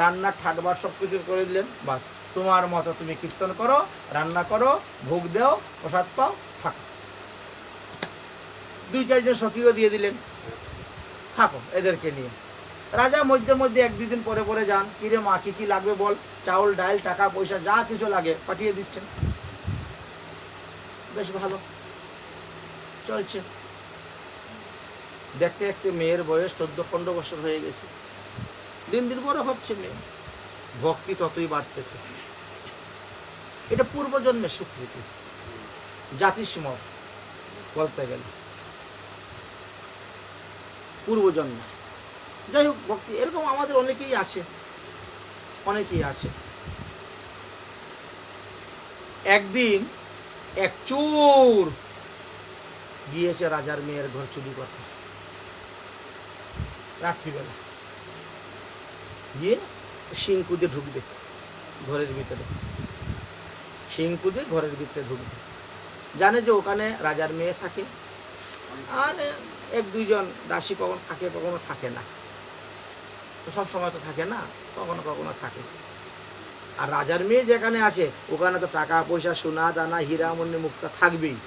রান্নার ঠাটবার সব কিছু করে দিলেন। বাস, তোমার মতো তুমি কীর্তন করো, রান্না করো, ভোগ দাও, প্রসাদ পাও, থাকো। 2-4 জন সখীও দিয়ে দিলেন, থাকো এদেরকে নিয়ে। রাজা মধ্যে মধ্যে 1-2 দিন পরে পরে যান, কিরে মা কি কি লাগবে বল, চাউল ডাল টাকা পয়সা যা কিছু লাগে পাঠিয়ে দিচ্ছেন। বেশ ভালো চলছে। দেখতে দেখতে মেয়ের বয়স 14-15 বছর হয়ে গেছে, দিন দিন বড় হচ্ছে মেয়ে, ভক্তি ততই বাড়তেছে। এটা পূর্বজন্মের স্বীকৃতি, জাতিস্মর বলতে গেলে পূর্বজন্ম। যাই হোক, ভক্তি এরকম আমাদের অনেকেই আছে, অনেকেই আছে। একদিন এক চোর গিয়েছে রাজার মেয়ের ঘর চুরি করতে, রাত্রিবেলা গিয়ে শিংকুদে ঢুকবে ঘরের ভিতরে, শিংকুদে ঘরের ভিতরে ঢুকবে। জানে যে ওখানে রাজার মেয়ে থাকে, আর 1-2 জন দাসী কখনো থাকে কখনো থাকে না। তো সব সময় তো থাকে না, কখনো কখনো থাকে। আর রাজার মেয়ে যেখানে আছে ওখানে তো টাকা পয়সা, সোনা দানা, হীরা মণি মুক্তা থাকবেই,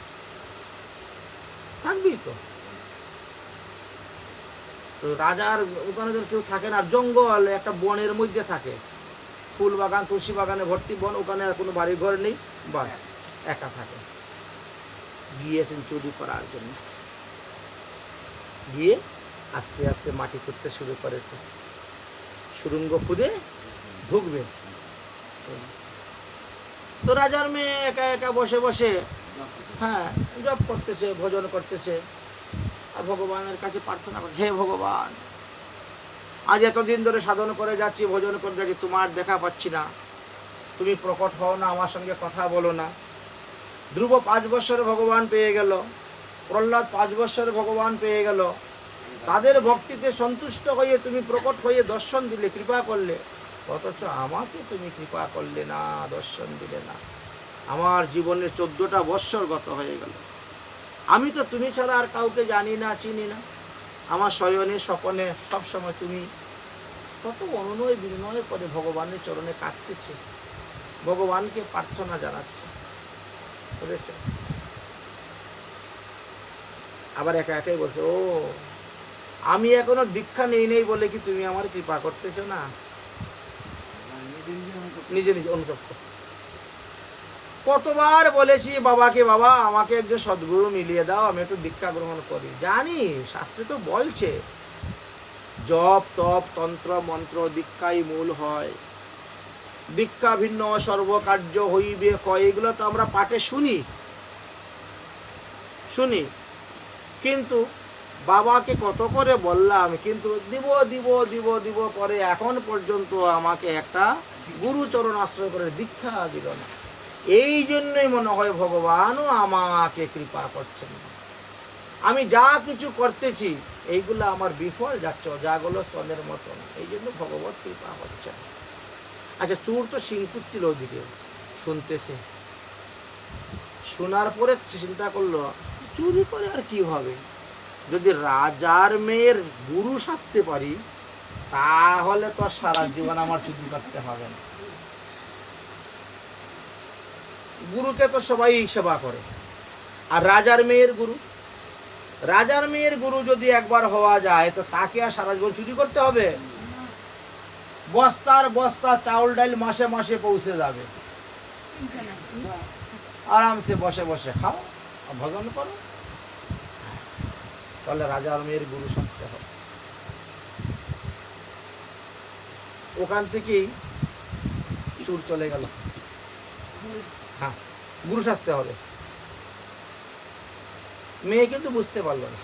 থাকবেই তো। তো রাজার ওখানে তো কেউ থাকে না, জঙ্গল একটা বনের মধ্যে থাকে, ফুল বাগান, তুলসী বাগানে ভর্তি বন, ওখানে আর কোনো বাড়ি ঘর নেই, বাস একা থাকে। গিয়েছেন চুরি করার জন্য, গিয়ে আস্তে আস্তে মাটি খুঁড়তে শুরু করেছে, সুড়ঙ্গ খুঁড়ে ঢুকবে। তো রাজার মেয়ে একা একা বসে বসে হ্যাঁ জপ করতেছে, ভজন করতেছে, আর ভগবানের কাছে প্রার্থনা করে, হে ভগবান, আজ এতদিন ধরে সাধন করে যাচ্ছি, ভজন করে যাচ্ছি, তোমার দেখা পাচ্ছি না, তুমি প্রকট হও না, আমার সঙ্গে কথা বলো না। ধ্রুব 5 বছরে ভগবান পেয়ে গেল, প্রহ্লাদ 5 বছরে ভগবান পেয়ে গেল, তাদের ভক্তিতে সন্তুষ্ট হয়ে তুমি প্রকট হয়ে দর্শন দিলে, কৃপা করলে, অথচ আমাকে তুমি কৃপা করলে না, দর্শন দিলে না। আমার জীবনের 14টা বৎসর গত হয়ে গেল, আমি তো তুমি ছাড়া আর কাউকে জানি না, চিনি না। আমার শয়নে স্বপনে সবসময় তুমি। কত অনুনয় বিনয় করে ভগবানের চরণে কাঁদতেছে, ভগবানকে প্রার্থনা জানাচ্ছে, বুঝেছো? আবার একা একাই বলছে, ও আমি এখনো দীক্ষা নেই বলে কি তুমি আমার কৃপা করতেছো না? নিজে নিজে অনুভব কর। কতবার বলেছি বাবাকে, বাবা আমাকে একজন সদ্গুরু মিলিয়ে দাও, আমি একটু দীক্ষা গ্রহণ করি। জানি শাস্ত্রে তো বলছে জপ তপ তন্ত্র মন্ত্র দীক্ষাই মূল হয়, দীক্ষা ভিন্ন সর্বকার্য হইবে কয়, এগুলো তো আমরা পাঠে শুনি, কিন্তু বাবাকে কত করে বললাম, কিন্তু দিব দিব দিব দিব করে এখন পর্যন্ত আমাকে একটা গুরুচরণ আশ্রয় করে দীক্ষা দিল না। এই জন্যই মনে হয় ভগবানও আমাকে কৃপা করছেন না। আমি যা কিছু করতেছি এইগুলো আমার বিফল যাচ্ছে, যাগুলো স্তনের মতন, এই জন্য ভগবত কৃপা হচ্ছে না। আচ্ছা, চোর তো সিং কুটছিল ওদিকে, শুনতেছে, শোনার পরে চিন্তা করলো চুরি করে আর কি হবে, যদি রাজার মেয়ের গুরু সাজতে পারি তাহলে তো সারা জীবন আমার চুরি করতে হবে না। গুরুকে তো সবাই সেবা করে, আর রাজার মেয়ের গুরু যদি একবার হওয়া যায় তো তাকে আর সারা জীবন চুরি করতে হবে? বস্তার বস্তা চাউল ডাল মাসে মাসে পৌঁছে যাবে, আরামসে বসে বসে খাও, ভজন করো। তাহলে রাজার মেয়ের গুরু সাজতে হবে। ওখান থেকেই চুর চলে গেল, হ্যাঁ গুরু সাজতে হবে। মেয়ে কিন্তু বুঝতে পারলো না,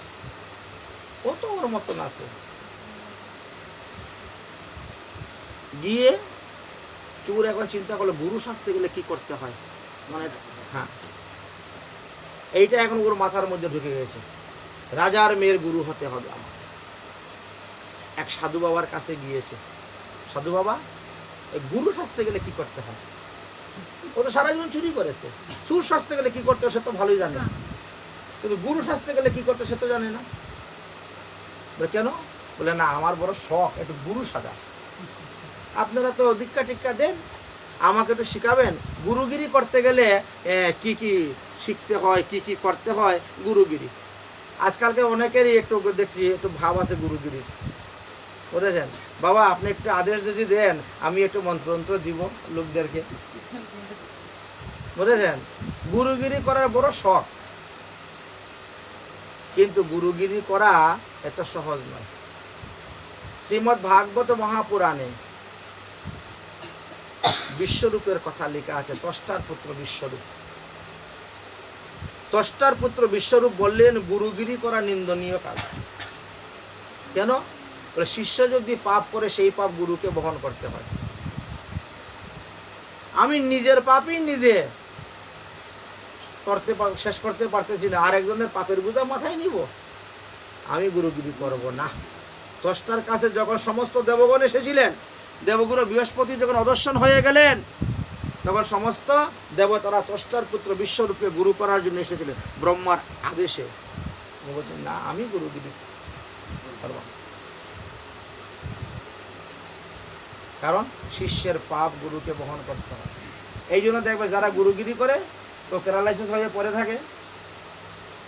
ও তো ওর মতন আছে। গিয়ে চুর এখন চিন্তা করলো গুরু সাজতে গেলে কি করতে হয়, মানে হ্যাঁ এইটা এখন ওর মাথার মধ্যে ঢুকে গেছে, রাজার মেয়ের গুরু হতে হবে আমার। এক সাধু বাবার কাছে গিয়েছে, সাধু বাবা গুরু সাজতে গেলে কি করতে হয়? ও তো সারা জীবন চুরি করেছে, চুর সাজতে গেলে কি করতে হয় সে তো ভালোই জানে, কিন্তু গুরু সাজতে গেলে কি করতে সে তো জানে না। বলে কেন? বলে না আমার বড় শখ একটু গুরু সাজা, আপনারা তো দীক্ষা টিক্ষা দেন, আমাকে একটু শিখাবেন, গুরুগিরি করতে গেলে কি কি শিখতে হয়, কি কি করতে হয় গুরুগিরি। আজকালকে অনেকেরই একটু দেখছি একটু ভাব আছে গুরুগিরির, বুঝেছেন? বাবা আপনি একটু আদেশ যদি দেন আমি একটু মন্ত্রতন্ত্র দিব লোকদেরকে, বুঝেছেন? গুরুগিরি করার বড় শখ, কিন্তু গুরুগিরি করা এত সহজ নয়। শ্রীমদ্ ভাগবত মহাপুরাণে বিশ্বরূপের কথা লেখা আছে, ত্বষ্টার পুত্র বিশ্বরূপ। ত্বষ্টার পুত্র বিশ্বরূপ বললেন গুরুগিরি করা নিন্দনীয় কাজ। কেন? বলে শিষ্য যদি পাপ করে সেই পাপ গুরুকে বহন করতে হয়। আমি নিজের পাপই নিজে শেষ করতে পারতেছি না, আর একজনের পাপের বোঝা মাথায় নিব, আমি গুরুগিরি করব না। ত্বষ্টার কাছে যখন সমস্ত দেবগণ এসেছিলেন, দেবগুরু বৃহস্পতি যখন অদর্শন হয়ে গেলেন, তখন সমস্ত দেবতারা ত্বষ্টার পুত্র বিশ্বরূপে গুরু করার জন্য এসেছিলেন ব্রহ্মার আদেশে। বলছেন না আমি গুরুগিরি করব। কারণ শিষ্যের পাপ গুরুকে বহন করতে হয়। এই জন্য দেখবে যারা গুরুগিরি করে তো প্যারালাইসিস হয়ে পড়ে থাকে,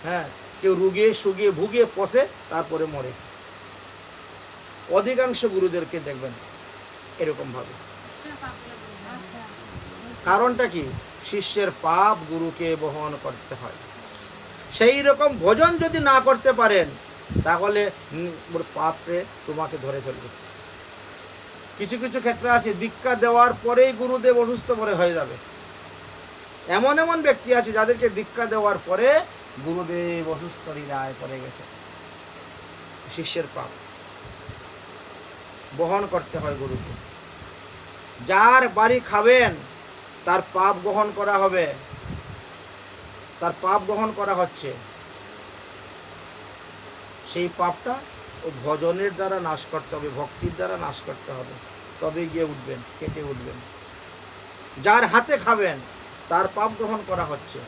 হ্যাঁ, কেউ রুগে সুগে ভুগে পচে তারপরে মরে। অধিকাংশ গুরুদেরকে দেখবেন এরকম ভাবে। কারণটা কি? শিষ্যের পাপ গুরুকে বহন করতে হয়। সেই রকম ভজন যদি না করতে পারেন তাহলে পাপে তোমাকে ধরে ফেলবে। কিছু কিছু ক্ষেত্রে আছে দীক্ষা দেওয়ার পরেই গুরুদেব অসুস্থ করে হয়ে যাবে। এমন এমন ব্যক্তি আছে যাদেরকে দীক্ষা দেওয়ার পরে গুরুদেব অসুস্থ হৃদয় পড়ে গেছে। শিষ্যের পাপ বহন করতে হয় গুরুকে। যার বাড়ি খাবেন তার পাপ গ্রহণ করা হবে, তার পাপ গ্রহণ করা হচ্ছে। সেই পাপটা ও ভজনের দ্বারা নাশ করতে হবে, ভক্তির দ্বারা নাশ করতে হবে, তবে গিয়ে উঠবেন, কেটে উঠবেন। যার হাতে খাবেন তার পাপ গ্রহণ করা হচ্ছে।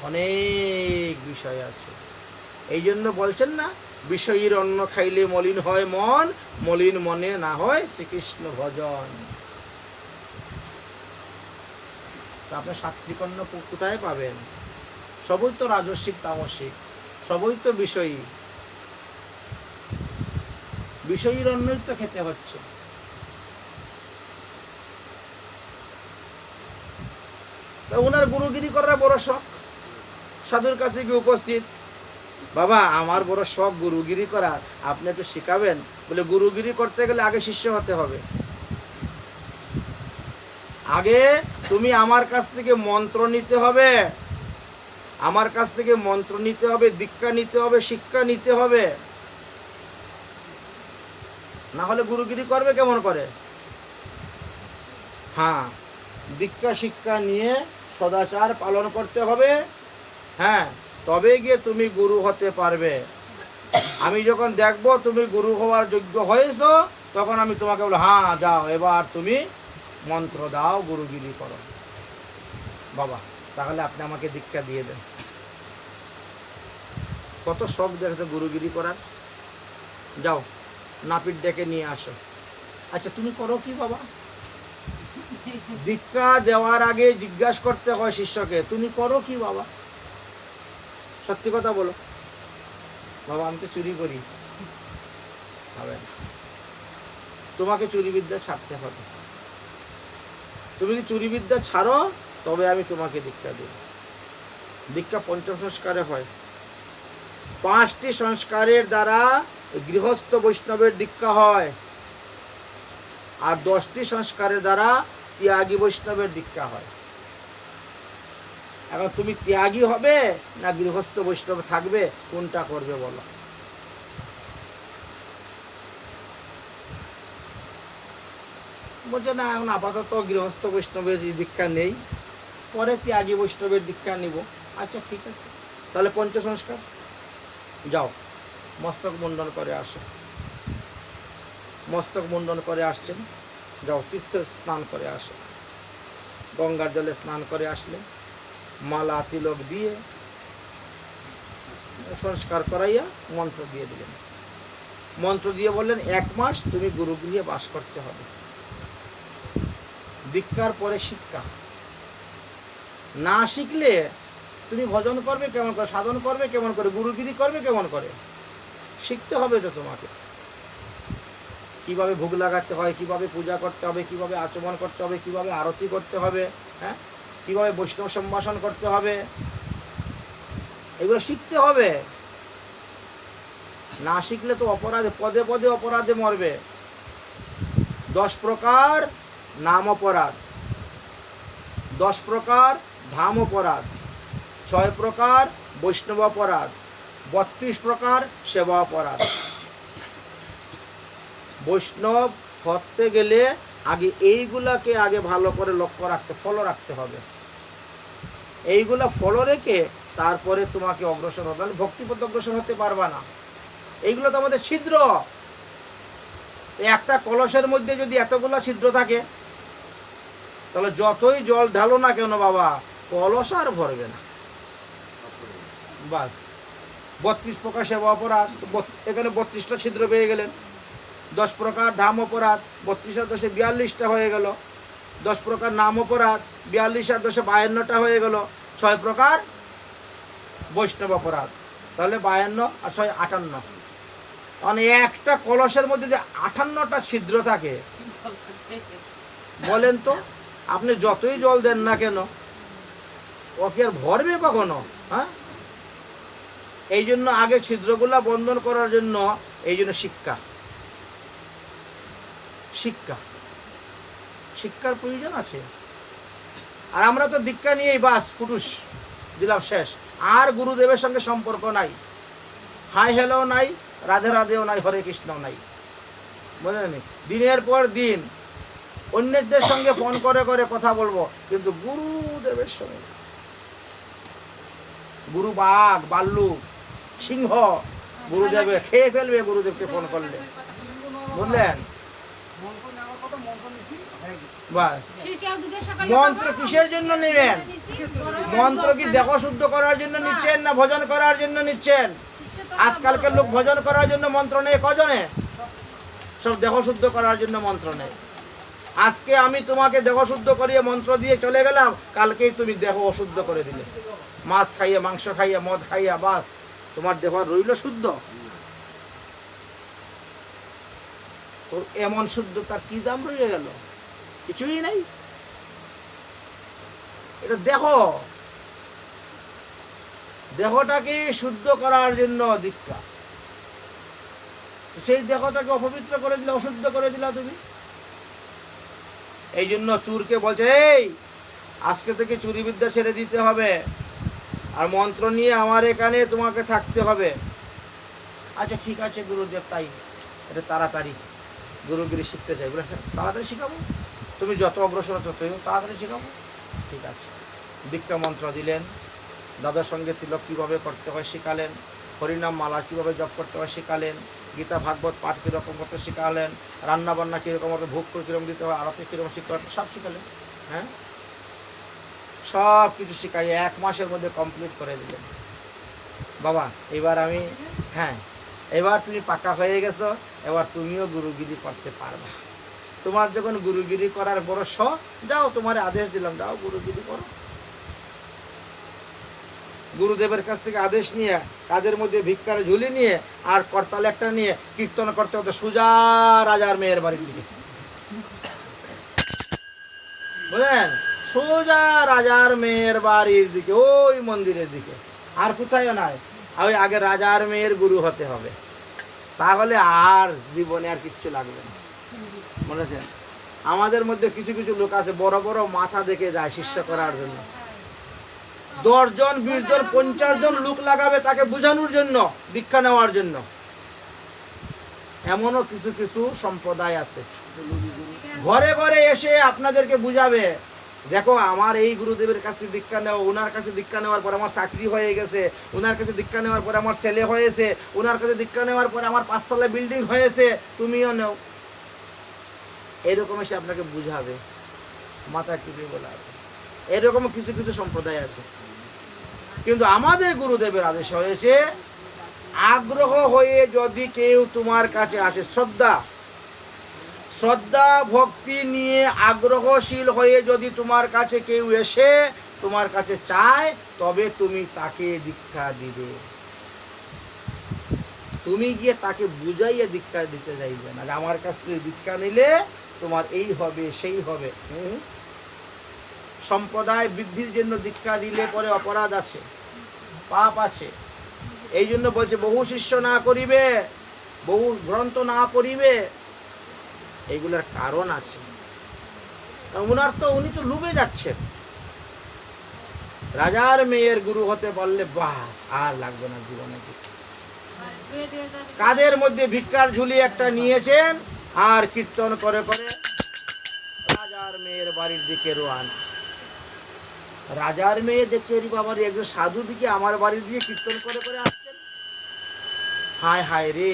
অনেক বিষয় আছে। এই জন্য বলছেন না, বিষয়ীর অন্ন খাইলে মলিন হয় মন, মলিন মনে না হয় শ্রীকৃষ্ণ ভজন। আপনি সাত্বিক অন্ন কোথায় পাবেন? সবই তো রাজস্বিক তামসিক, সবই তো বিষয়ী। বিষয়ীর অন্নই তো খেতে হচ্ছে। ওনার গুরুগিরি করার বড় শখ। সাধুর কাছে গিয়ে উপস্থিত, বাবা আমার বড় শখ গুরুগিরি করার, আপনি একটু শিখাবেন? বলে গুরুগিরি করতে গেলে আগে শিষ্য হতে হবে। আগে তুমি আমার কাছ থেকে মন্ত্র নিতে হবে, আমার কাছ থেকে মন্ত্র নিতে হবে, দীক্ষা নিতে হবে, শিক্ষা নিতে হবে। না হলে গুরুগিরি করবে কেমন করে? হ্যাঁ, দীক্ষা শিক্ষা নিয়ে সদাচার পালন করতে হবে, হ্যাঁ, তবে গিয়ে তুমি গুরু হতে পারবে। আমি যখন দেখবো তুমি গুরু হওয়ার যোগ্য হয়েছো, তখন আমি তোমাকে বলবো হ্যাঁ যাও এবার তুমি মন্ত্র দাও, গুরুগিরি করো। বাবা তাহলে আপনি আমাকে দীক্ষা দিয়ে দেন। কত শখ দেখেছে গুরুগিরি করার। যাও নাপিত ডেকে নিয়ে আসো। আচ্ছা তুমি করো কি বাবা? দীক্ষা দেওয়ার আগে জিজ্ঞাসা করতে হয় শিষ্যকে, তুমি করো কি বাবা? সত্যি কথা বলো। বাবা আমি তো চুরি করি। হবে না, তোমাকে চুরি বিদ্যা ছাড়তে হবে। তুমি যদি চুরি বিদ্যা ছাড়ো তবে আমি তোমাকে দীক্ষা দেব। দীক্ষা পঞ্চসংস্কারে হয়। 5টি সংস্কারের দ্বারা গৃহস্থ বৈষ্ণবের দীক্ষা হয়, আর 10টি সংস্কারের দ্বারা ত্যাগী বৈষ্ণবের দীক্ষা হয়। এখন তুমি ত্যাগী হবে না গৃহস্থ বৈষ্ণব থাকবে, কোনটা করবে বলো? বলছে না এখন আপাতত গৃহস্থ বৈষ্ণবের দীক্ষা নেই, পরে ত্যাগী বৈষ্ণবের দীক্ষা নিব। আচ্ছা ঠিক আছে, তাহলে পঞ্চসংস্কার যাও মস্তক মুন্ডন করে আসো। মস্তক মুন্ডন করে আসছেন, যাও তীর্থ স্নান করে আসো। গঙ্গার জলে স্নান করে আসলে মালা তিলক দিয়ে সংস্কার করাইয়া মন্ত্র দিয়ে দিলেন। মন্ত্র দিয়ে বললেন 1 মাস তুমি গুরুগৃহে বাস করতে হবে। দীক্ষার পরে শিক্ষা। না শিখলে তুমি ভজন করবে কেমন করে, সাধন করবে কেমন করে, গুরুগিরি করবে কেমন করে? শিখতে হবে তো তোমাকে। কিভাবে ভোগ লাগাতে হয়, কিভাবে পূজা করতে হবে, কিভাবে আচমন করতে হবে, কিভাবে আরতি করতে হবে, হ্যাঁ, কিভাবে বৈষ্ণব সম্ভাষণ করতে হবে, এগুলো শিখতে হবে। না শিখলে তো অপরাধে পদে পদে অপরাধে মরবে। 10 প্রকার নাম অপরাধ, 10 প্রকার ধাম অপরাধ, 6 প্রকার বৈষ্ণব অপরাধ, 32 প্রকার সেবা অপরাধ। বৈষ্ণব হতে গেলে আগে এইগুলাকে আগে ভালো করে লক্ষ্য রাখতে, ফলো রাখতে হবে। এইগুলা ফলো রেখে তারপরে তোমাকে অগ্রসর হবে। ভক্তিপথ অগ্রসর হতে পারবা না। এইগুলো তো আমাদের ছিদ্র। একটা কলসের মধ্যে যদি এতগুলা ছিদ্র থাকে তাহলে যতই জল ঢালো না কেন বাবা, কলস আর ভরবে না। বাস 32 প্রকার সেবা অপরাধ, এখানে 32টা ছিদ্র পেয়ে গেলেন। 10 প্রকার ধাম অপরাধ, 32 আর 10 42টা হয়ে গেল। 10 প্রকার নাম অপরাধ, 42 আর 10 52টা হয়ে গেল। 6 প্রকার বৈষ্ণব অপরাধ, তাহলে 52 আর 6 58। মানে একটা কলসের মধ্যে যে 58টা ছিদ্র থাকে, বলেন তো আপনি যতই জল দেন না কেন ও কি আর ভরবে কখনো? হ্যাঁ, এই জন্য আগে ছিদ্রগুলা বন্ধন করার জন্য এই জন্য শিক্ষার প্রয়োজন আছে। আর আমরা তো দীক্ষা নিয়েই বাস পুরুষ দিলাম, শেষ। আর গুরুদেবের সঙ্গে সম্পর্ক নাই, হাই হ্যালো নাই, রাধে রাধেও নাই, হরে কৃষ্ণ নাই, বুঝলেন? দিনের পর দিন অন্যদের সঙ্গে ফোন করে করে কথা বলবো, কিন্তু গুরুদেবের সঙ্গে, গুরু বাঘ ভাল্লুক সিংহ গুরুদেব খেয়ে ফেলবে গুরুদেবকে ফোন করলে, বুঝলেন? বাস। মন্ত্র কিসের জন্য নিলেন? মন্ত্র কি দেহ শুদ্ধ করার জন্য নিচ্ছেন না ভজন করার জন্য নিচ্ছেন? আজকালকার লোক ভজন করার জন্য মন্ত্র নেই কজনে? সব দেহ শুদ্ধ করার জন্য মন্ত্র নেই। আজকে আমি তোমাকে দেহ শুদ্ধ করিয়ে মন্ত্র দিয়ে চলে গেলাম, কালকেই তুমি দেহ অশুদ্ধ করে দিলে। মাছ খাইয়া, মাংস খাইয়া, মদ খাইয়া, বাস তোমার দেহ রইল শুদ্ধ? তো এমন শুদ্ধতার কি দাম রয়ে গেল? কিছুই নাই। এটা দেহটাকে শুদ্ধ করার জন্য দীক্ষা। সেই দেহটাকে অপবিত্র করে দিলে, অশুদ্ধ করে দিলা তুমি। এই জন্য চুরকে বলছে, এই আজকে থেকে চুরি বিদ্যা ছেড়ে দিতে হবে, আর মন্ত্র নিয়ে আমার এখানে তোমাকে থাকতে হবে। আচ্ছা ঠিক আছে গুরুদেব, তাই এটা তাড়াতাড়ি গুরুগিরি শিখতে চাই, বলে তাড়াতাড়ি শিখাবো, তুমি যত অগ্রসর ততই তাড়াতাড়ি শিখাবো। ঠিক আছে, দীক্ষা মন্ত্র দিলেন, দাদার সঙ্গে তিলক কীভাবে করতে হয় শিখালেন, হরিনাম মালা কীভাবে জপ করতে হয় শিখালেন, গীতা ভাগবত পাঠ কীরকম করতে শিখালেন, রান্নাবান্না কীরকম হবে, ভোগ করে কীরকম দিতে হয়, আরতি কীরকম শিখতে হয়, সব শিখালেন। হ্যাঁ, সব কিছু শিখাই 1 মাসের মধ্যে কমপ্লিট করে দিলেন। বাবা এবার আমি, হ্যাঁ এবার তুমি পাকা হয়ে গেছো, এবার তুমিও গুরুগিরি করতে পারবা। তোমার যখন গুরুগিরি করার বড় শখ, যাও, তোমার আদেশ দিলাম, যাও গুরুগিরি করো। গুরুদেবের কাছ থেকে আদেশ নিয়ে, কাদের মধ্যে ভিক্ষার ঝুলি নিয়ে আর করতাল একটা নিয়ে কীর্তন করতে হতো সোজা রাজার মেয়ের বাড়ির দিকে, বুঝলেন? সোজা রাজার মেয়ের বাড়ির দিকে, ওই মন্দিরের দিকে, আর কোথায় নয়। ওই আগে রাজার মেয়ের গুরু হতে হবে, তাহলে আর জীবনে আর কিচ্ছু লাগবে না, বুঝেছেন? আমাদের মধ্যে কিছু কিছু লোক আছে বড় বড় মাথা দেখে যায় শিষ্য করার জন্য, 10 জন 20 জন 50 জন লোক লাগাবে তাকে বোঝানোর জন্য, দীক্ষা নেওয়ার জন্য। এমনও কিছু কিছু সম্প্রদায় আছে, ঘরে ঘরে এসে আপনাদেরকে বুঝাবে, দেখো আমার এই গুরুদেবের কাছে দীক্ষা নেওয়া, ওনার কাছে দীক্ষা নেওয়ার পর আমার চাকরি হয়ে গেছে, ওনার কাছে দীক্ষা নেওয়ার পর আমার ছেলে হয়েছে, ওনার কাছে দীক্ষা নেওয়ার পরে আমার 5 তলা বিল্ডিং হয়েছে, তুমিও নেও। এরকম এসে আপনাকে বুঝাবে, মাথা টিপে বলাবে। এরকম কিছু কিছু সম্প্রদায় আছে। কিন্তু আমাদের গুরুদেবের আদেশ হয়েছে, আগ্রহ হয়ে যদি কেউ তোমার কাছে আসে, শ্রদ্ধা ভক্তি নিয়ে আগ্রহশীল হয়ে যদি তোমার কাছে কেউ এসে তোমার কাছে চায়, তবে তুমি তাকে দীক্ষা দিবে। তুমি গিয়ে তাকে বুঝাইয়া দীক্ষা দিতে যাইবে না, আমার কাছ থেকে দীক্ষা নিলে তোমার এই হবে সেই হবে। সম্প্রদায় বৃদ্ধির জন্য দীক্ষা দিলে পরে অপরাধ আছে, পাপ আছে। এই জন্য বলছে বহু শিষ্য না করিবে, বহু গ্রন্থ না পড়িবে, এইগুলোর কারণ আছে। উনি তো লুবে যাচ্ছেন। রাজার মেয়ের গুরু হতে পারলে বাস আর লাগবে না জীবনে কিছু। কাদের মধ্যে ভিক্ষার ঝুলি একটা নিয়েছেন আর কীর্তন করে করে রাজার মেয়ের বাড়ির দিকে রোয়ানা। রাজার মেয়ে দেখছে বাবার একজন সাধু দিকে আমার বাড়ির দিকে কীর্তন করে করে আসছেন। হায় হায় রে,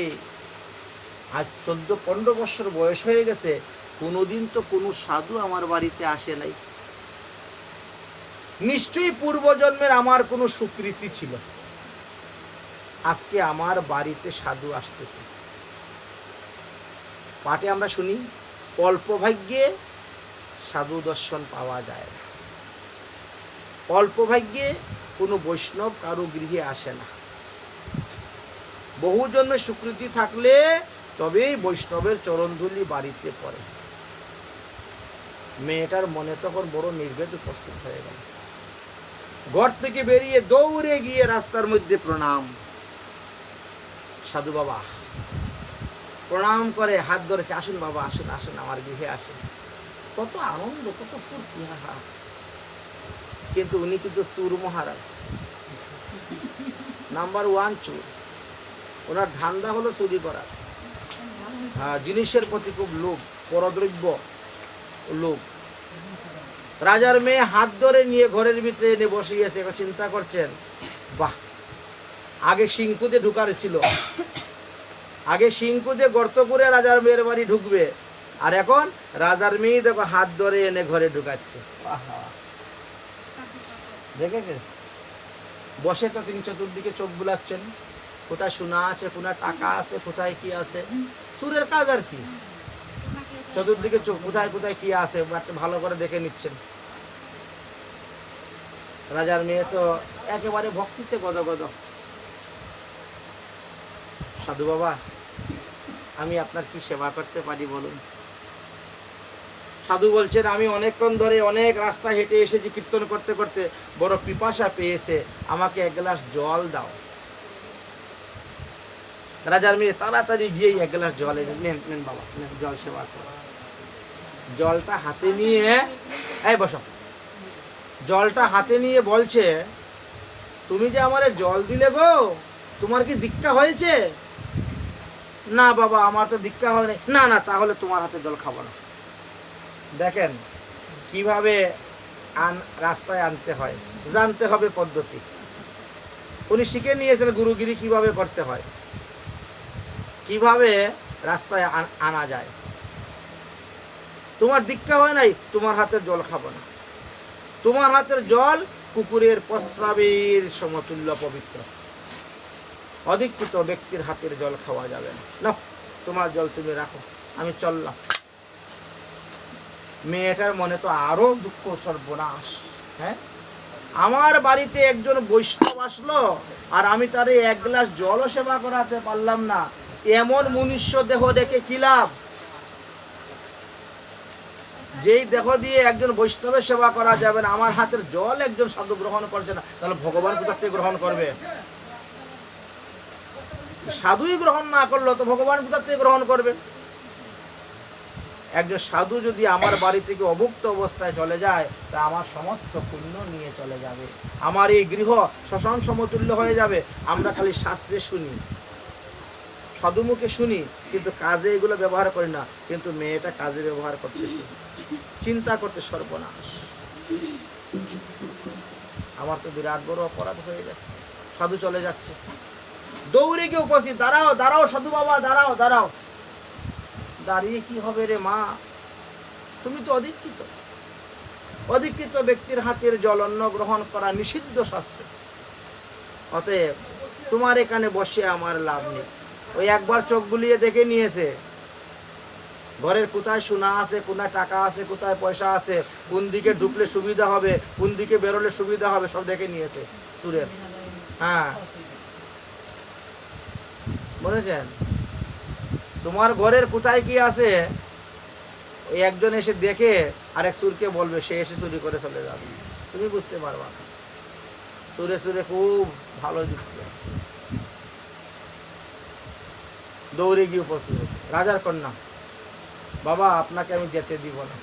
আজ 14-15 বছর বয়স হয়ে গেছে, কোনোদিন তো কোনো সাধু আমার বাড়িতে আসে নাই। নিশ্চয়ই পূর্বজন্মের আমার কোনো সুকৃতি ছিল। আজকে আমার বাড়িতে সাধু আসতেছে। পাঠে আমরা শুনি, অল্প ভাগ্যে সাধু দর্শন পাওয়া যায় না, অল্প ভাগ্যে কোনো বৈষ্ণব কারো গৃহে আসে না। বহু জন্মে স্বীকৃতি থাকলে তবেই বৈষ্ণবের চরণধূলি বাড়িতে পড়ে। মেয়েটার মনে তখন বড় নির্ভেদ উপস্থিত হয়ে গেল। ঘর থেকে বেরিয়ে দৌড়ে গিয়ে রাস্তার মধ্যে প্রণাম, সাধু বাবা প্রণাম করে হাত ধরেছে, আসুন বাবা আসুন আসুন আমার গৃহে আসেন। কত আনন্দ, কত ফুর্তি, হা। কিন্তু উনি কিন্তু চুর মহারাজ, নাম্বার 1 চুর। ওনার ধান্দা হলো চুরি করা, জিনিসের প্রতি খুব লোভ, পরদ্রব্য লোভ। রাজার মেয়ে হাত ধরে নিয়ে ঘরের ভিতরে এনে বসিয়েছে। এবার চিন্তা করছেন, বাহ, আগে সিংকুদে ঢুকার ছিল, আগে সিংকুদে গর্ত করে রাজার মেয়ের বাড়ি ঢুকবে, আর এখন রাজার মেয়ে দেখো হাত ধরে এনে ঘরে ঢুকাচ্ছে। দেখেছে? বসে তো তিনি চতুর্দিকে চোখ বুলাচ্ছেন, কোথায় সোনা আছে, কোথায় টাকা আছে, কোথায় কি আছে। সুরের কাজ আর কি, চতুর্দিকে চোখ, কোথায় কোথায় কি আছে ভালো করে দেখে নিচ্ছেন। রাজার মেয়ে তো একেবারে ভক্তিতে গদগদ। সাধু বাবা, আমি আপনার কি সেবা করতে পারি বলুন? সাধু বলছেন, আমি অনেকক্ষণ ধরে অনেক রাস্তা হেঁটে এসেছি, কীর্তন করতে করতে বড় পিপাসা পেয়েছে, আমাকে এক গ্লাস জল দাও। রাজার মেয়ে তাড়াতাড়ি গিয়েই এক গ্লাস জল এনে, নেন নেন বাবা, নেন জল সেবা করো। জলটা হাতে নিয়ে, এই বসো, জলটা হাতে নিয়ে বলছে, তুমি যে আমারে জল দিলে গো, তোমার কি দীক্ষা হয়েছে? না বাবা, আমার তো দীক্ষা হয়নি। না না, তাহলে তোমার হাতে জল খাবো না। দেখেন কিভাবে রাস্তায় আনতে হয়, জানতে হবে পদ্ধতি। উনি শিখে নিয়েছেন গুরুগিরি কিভাবে করতে হয়, কিভাবে রাস্তায় আনা যায়। তোমার দীক্ষা হয় নাই, তোমার হাতের জল খাবো না। তোমার হাতের জল কুকুরের প্রস্রাবের সমতুল্য পবিত্র। অধিকৃত ব্যক্তির হাতের জল খাওয়া যাবে না। নাও, তোমার জল তুমি রাখো, আমি চললাম। মেয়েটার মনে তো আরো দুঃখ, সর্বনাশ। হ্যাঁ, আমার বাড়িতে একজন বৈষ্ণব আসলো, আর আমি তারে এক গ্লাস জলও সেবা করাতে পারলাম না। এমন মনুষ্য দেহ দেখে কি লাভ? যেই দেহ দিয়ে একজন বৈষ্ণবের সেবা করা যাবে না, আমার হাতের জল একজন সাধু গ্রহণ করছে না, তাহলে ভগবান কোথা থেকে গ্রহণ করবে? সাধুই গ্রহণ না করলো তো ভগবান কোথা থেকে গ্রহণ করবে? একজন সাধু যদি আমার বাড়ি থেকে অভুক্ত অবস্থায় চলে যায়, তা আমার সমস্ত পুণ্য নিয়ে চলে যাবে, আমার এই গৃহ শ্মশান সমতুল্য হয়ে যাবে। আমরা খালি শাস্ত্রে শুনি, সাধুমুখে শুনি, কিন্তু কাজে এগুলো ব্যবহার করি না। কিন্তু মেয়েটা কাজে ব্যবহার করতেছে, চিন্তা করতে সর্বনাশ, আমার তো বিরাট বড় অপরাধ হয়ে যাচ্ছে। সাধু চলে যাচ্ছে, দৌড়ে গিয়ে উপস্থিত, দাঁড়াও দাঁড়াও সাধু বাবা, দাঁড়াও দাঁড়াও। দাঁড়িয়ে কি হবে রে মা, তুমি তো অধিকৃত। অধিকৃত ব্যক্তির হাতের জল অন্ন গ্রহণ করা নিষিদ্ধ শাস্ত্রে। অতএব তোমার এখানে বসে আমার লাভ নেই। ওই একবার চোখ বুলিয়ে দেখে নিয়েছে, ঘরের কোথায় সোনা আছে, কোথায় টাকা আছে, কোথায় পয়সা আছে, কোন দিকে ঢুকলে সুবিধা হবে, কোন দিকে বেরোলে সুবিধা হবে, সব দেখে নিয়েছে সুরের। হ্যাঁ, বলেছেন তোমার ঘরের কোথায় কি আছে, ওই একজন এসে দেখে আরেক সুরকে বলবে, সে এসে চুরি করে চলে যাবে, তুমি বুঝতে পারবা না। সুরে সুরে খুব ভালো যুক্তি আছে। দৌড়ে গিয়ে উপস্থিত রাজার কন্যা, বাবা আপনাকে আমি যেতে দিব না,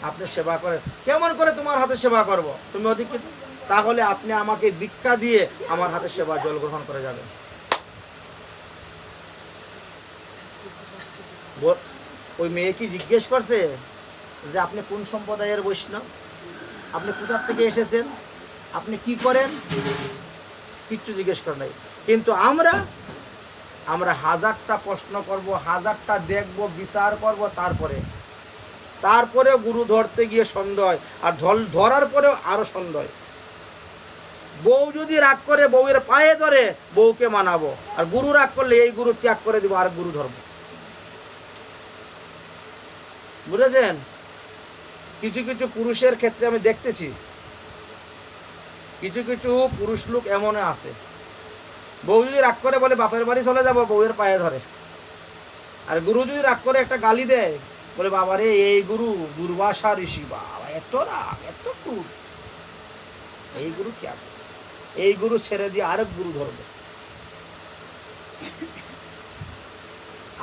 আপনি সেবা করে। কেমন করে তোমার হাতে সেবা করব? তুমি অধিকৃত, তাহলে আপনি আমাকে দীক্ষা দিয়ে আমার হাতে সেবা জল গ্রহণ করে যাবেন। ওই মেয়ে কি জিজ্ঞেস করছে যে আপনি কোন সম্প্রদায়ের বৈষ্ণব, আপনি কোথা থেকে এসেছেন, আপনি কি করেন? কিচ্ছু জিজ্ঞেস করে নাই। কিন্তু আমরা হাজারটা প্রশ্ন করব, হাজারটা দেখব, বিচার করব, তারপরে গুরু ধরতে গিয়ে সন্দেহ, আর ধরার পরেও আরো সন্দেহ। বউ যদি রাগ করে বউয়ের পায়ে ধরে বউকে মানাবো, আর গুরু রাগ করলে এই গুরু ত্যাগ করে দিব আর গুরু ধর্ম। বুঝেছেন? কিছু কিছু পুরুষের ক্ষেত্রে আমি দেখতেছি, কিছু কিছু পুরুষ লোক এমন আছে, বউ যদি রাগ করে বলে বাপের বাড়ি চলে যাবো, বউয়ের পায়ে ধরে। আর গুরু যদি রাগ করে একটা গালি দেয়, বলে বাবারে এই গুরু দুর্বাসা ঋষি, বাবা এত রাগ এত ক্রুর, এই গুরু ত্যাগ, এই গুরু ছেড়ে দিয়ে আরেক গুরু ধরবে।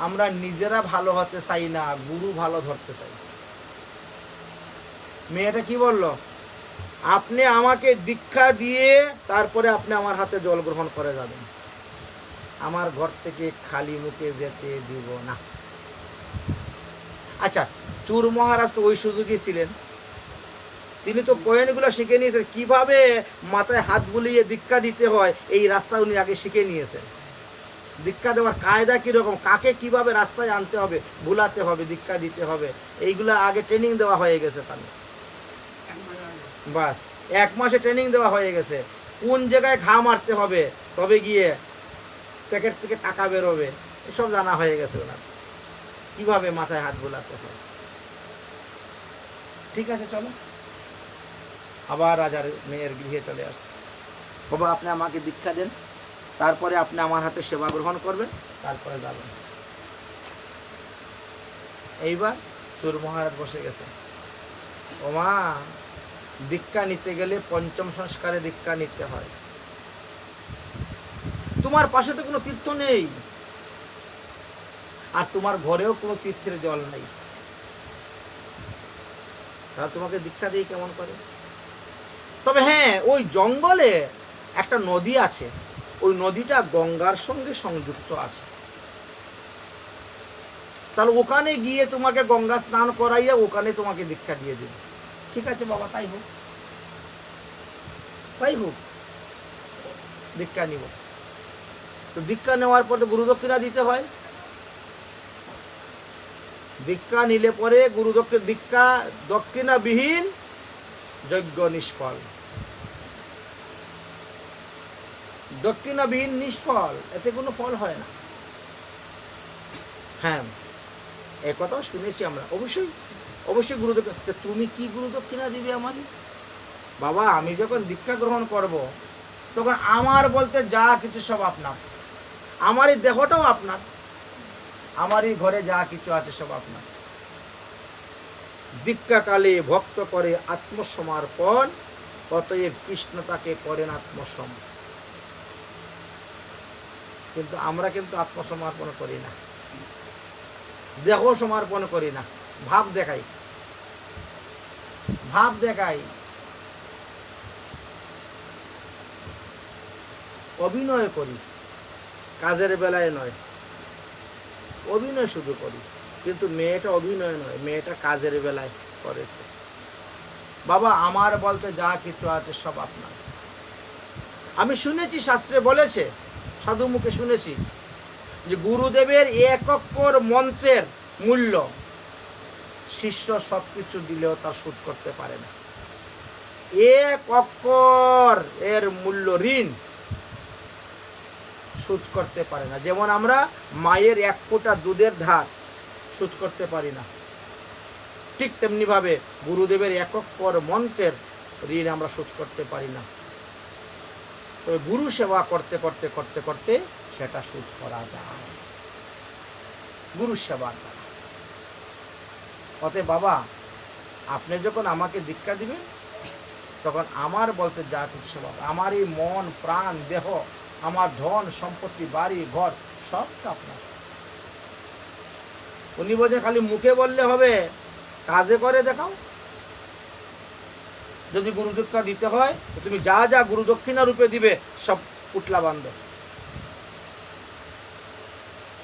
আমরা নিজেরা ভালো হতে চাই না, গুরু ভালো ধরতে চাই। মেয়েটা কি বলল? আপনি আমাকে দীক্ষা দিয়ে তারপরে আপনি আমার হাতে জল গ্রহণ করে যাবেন, আমার ঘর থেকে খালি মুখে যেতে দিব না। আচ্ছা, চুর মহারাজ তো ওই সুযোগই ছিলেন, তিনি তো পয়েন্টগুলো শিখে নিয়েছেন, কিভাবে মাথায় হাত বুলিয়ে দীক্ষা দিতে হয় এই রাস্তা উনি আগে শিখে নিয়েছেন। দীক্ষা দেওয়ার কায়দা কীরকম, কাকে কিভাবে রাস্তায় আনতে হবে, ভুলাতে হবে, দীক্ষা দিতে হবে, এইগুলো আগে ট্রেনিং দেওয়া হয়ে গেছে তার। বাস 1 মাসে ট্রেনিং দেওয়া হয়ে গেছে, কোন জায়গায় ঘা মারতে হবে, তবে গিয়ে প্যাকেট থেকে টাকা বেরোবে, এসব জানা হয়ে গেছে ওনার, কিভাবে মাথায় হাত বোলাতে হয়। ঠিক আছে, চলো আবার রাজার মেয়ের গৃহে চলে আসছে। বাবা আপনি আমাকে দীক্ষা দেন, তারপরে আপনি আমার হাতে সেবা গ্রহণ করবেন, তারপরে যাবেন। এইবার চোর মহারাজ বসে গেছে। ও মা, দীক্ষা নিতে গেলে পঞ্চম সংস্কারে দীক্ষা নিতে হয়, তোমার পাশে তো কোনো তীর্থ নেই, আর তোমার ঘরেও কোনো তীর্থের জল নেই, তাহলে তোমাকে দীক্ষা দিয়ে কেমন করে? তবে হ্যাঁ, ওই জঙ্গলে একটা নদী আছে, ওই নদীটা গঙ্গার সঙ্গে সংযুক্ত আছে, তাহলে ওখানে গিয়ে তোমাকে গঙ্গা স্নান করাইয়া ওখানে তোমাকে দীক্ষা দিয়ে দেবে। ঠিক আছে বাবা, তাই হোক, তাই হোক, দীক্ষা নিব। তো দীক্ষা নেওয়ার পর তো গুরু দক্ষিণা দিতে হয়, দীক্ষা নিলে পরে গুরু দীক্ষা দক্ষিণাবিহীন যজ্ঞ নিষ্ফল, দক্ষিণাবিহীন নিষ্ফল, এতে কোনো ফল হয় না। হ্যাঁ, এ কথাও শুনেছি আমরা, অবশ্যই অবশ্যই গুরু দক্ষিণা। তুমি কি গুরু দক্ষিণা দিবে আমারই? বাবা আমি যখন দীক্ষা গ্রহণ করব, তখন আমার বলতে যা কিছু সব আপনার, আমারই দেহটাও আপনার, আমারই ঘরে যা কিছু আছে সব আপনার। দীক্ষাকালে ভক্ত করে আত্মসমর্পণ, অতএব কৃষ্ণ তাকে করেন আত্মসম। কিন্তু আমরা কিন্তু আত্মসমর্পণ করি না, দেহ সমর্পণ করি না, ভাব দেখাই, ভাব দেখাই, অভিনয় করি, কাজের বেলায় নয়, অভিনয় শুধু করি। কিন্তু মেয়েটা অভিনয় নয়, মেয়েটা কাজের বেলায় করেছে। বাবা আমার বলতে যা কিছু আছে সব আপনার। আমি শুনেছি, শাস্ত্রে বলেছে, সাধু মুখে শুনেছি, যে গুরুদেবের 1 অক্ষর মন্ত্রের মূল্য শিষ্য সবকিছু দিলেও তা শোধ করতে পারে না। 1 অক্ষর এর মূল্য ঋণ শোধ করতে পারে না। যেমন আমরা মায়ের 1 ফোঁটা দুধের ধার শোধ করতে পারি না, ঠিক তেমনি ভাবে গুরুদেবের 1 অক্ষর মন্ত্রের ঋণ আমরা শোধ করতে পারি না। তবে গুরু সেবা করতে করতে করতে করতে সেটা শোধ করা যায় গুরু সেবার দ্বারা। অতএব বাবা আপনি যখন আমাকে দীক্ষা দিবেন, তখন আমার বলতে যা কিছু সব, আমার এই মন প্রাণ দেহ, আমার ধন সম্পত্তি বাড়ি ঘর সবটা আপনার। উনি বলছেন খালি মুখে বললে হবে, কাজে করে দেখাও। যদি গুরু দীক্ষা দিতে হয় তো তুমি যা যা গুরু দক্ষিণা রূপে দিবে সব পুটলা বাঁধবে,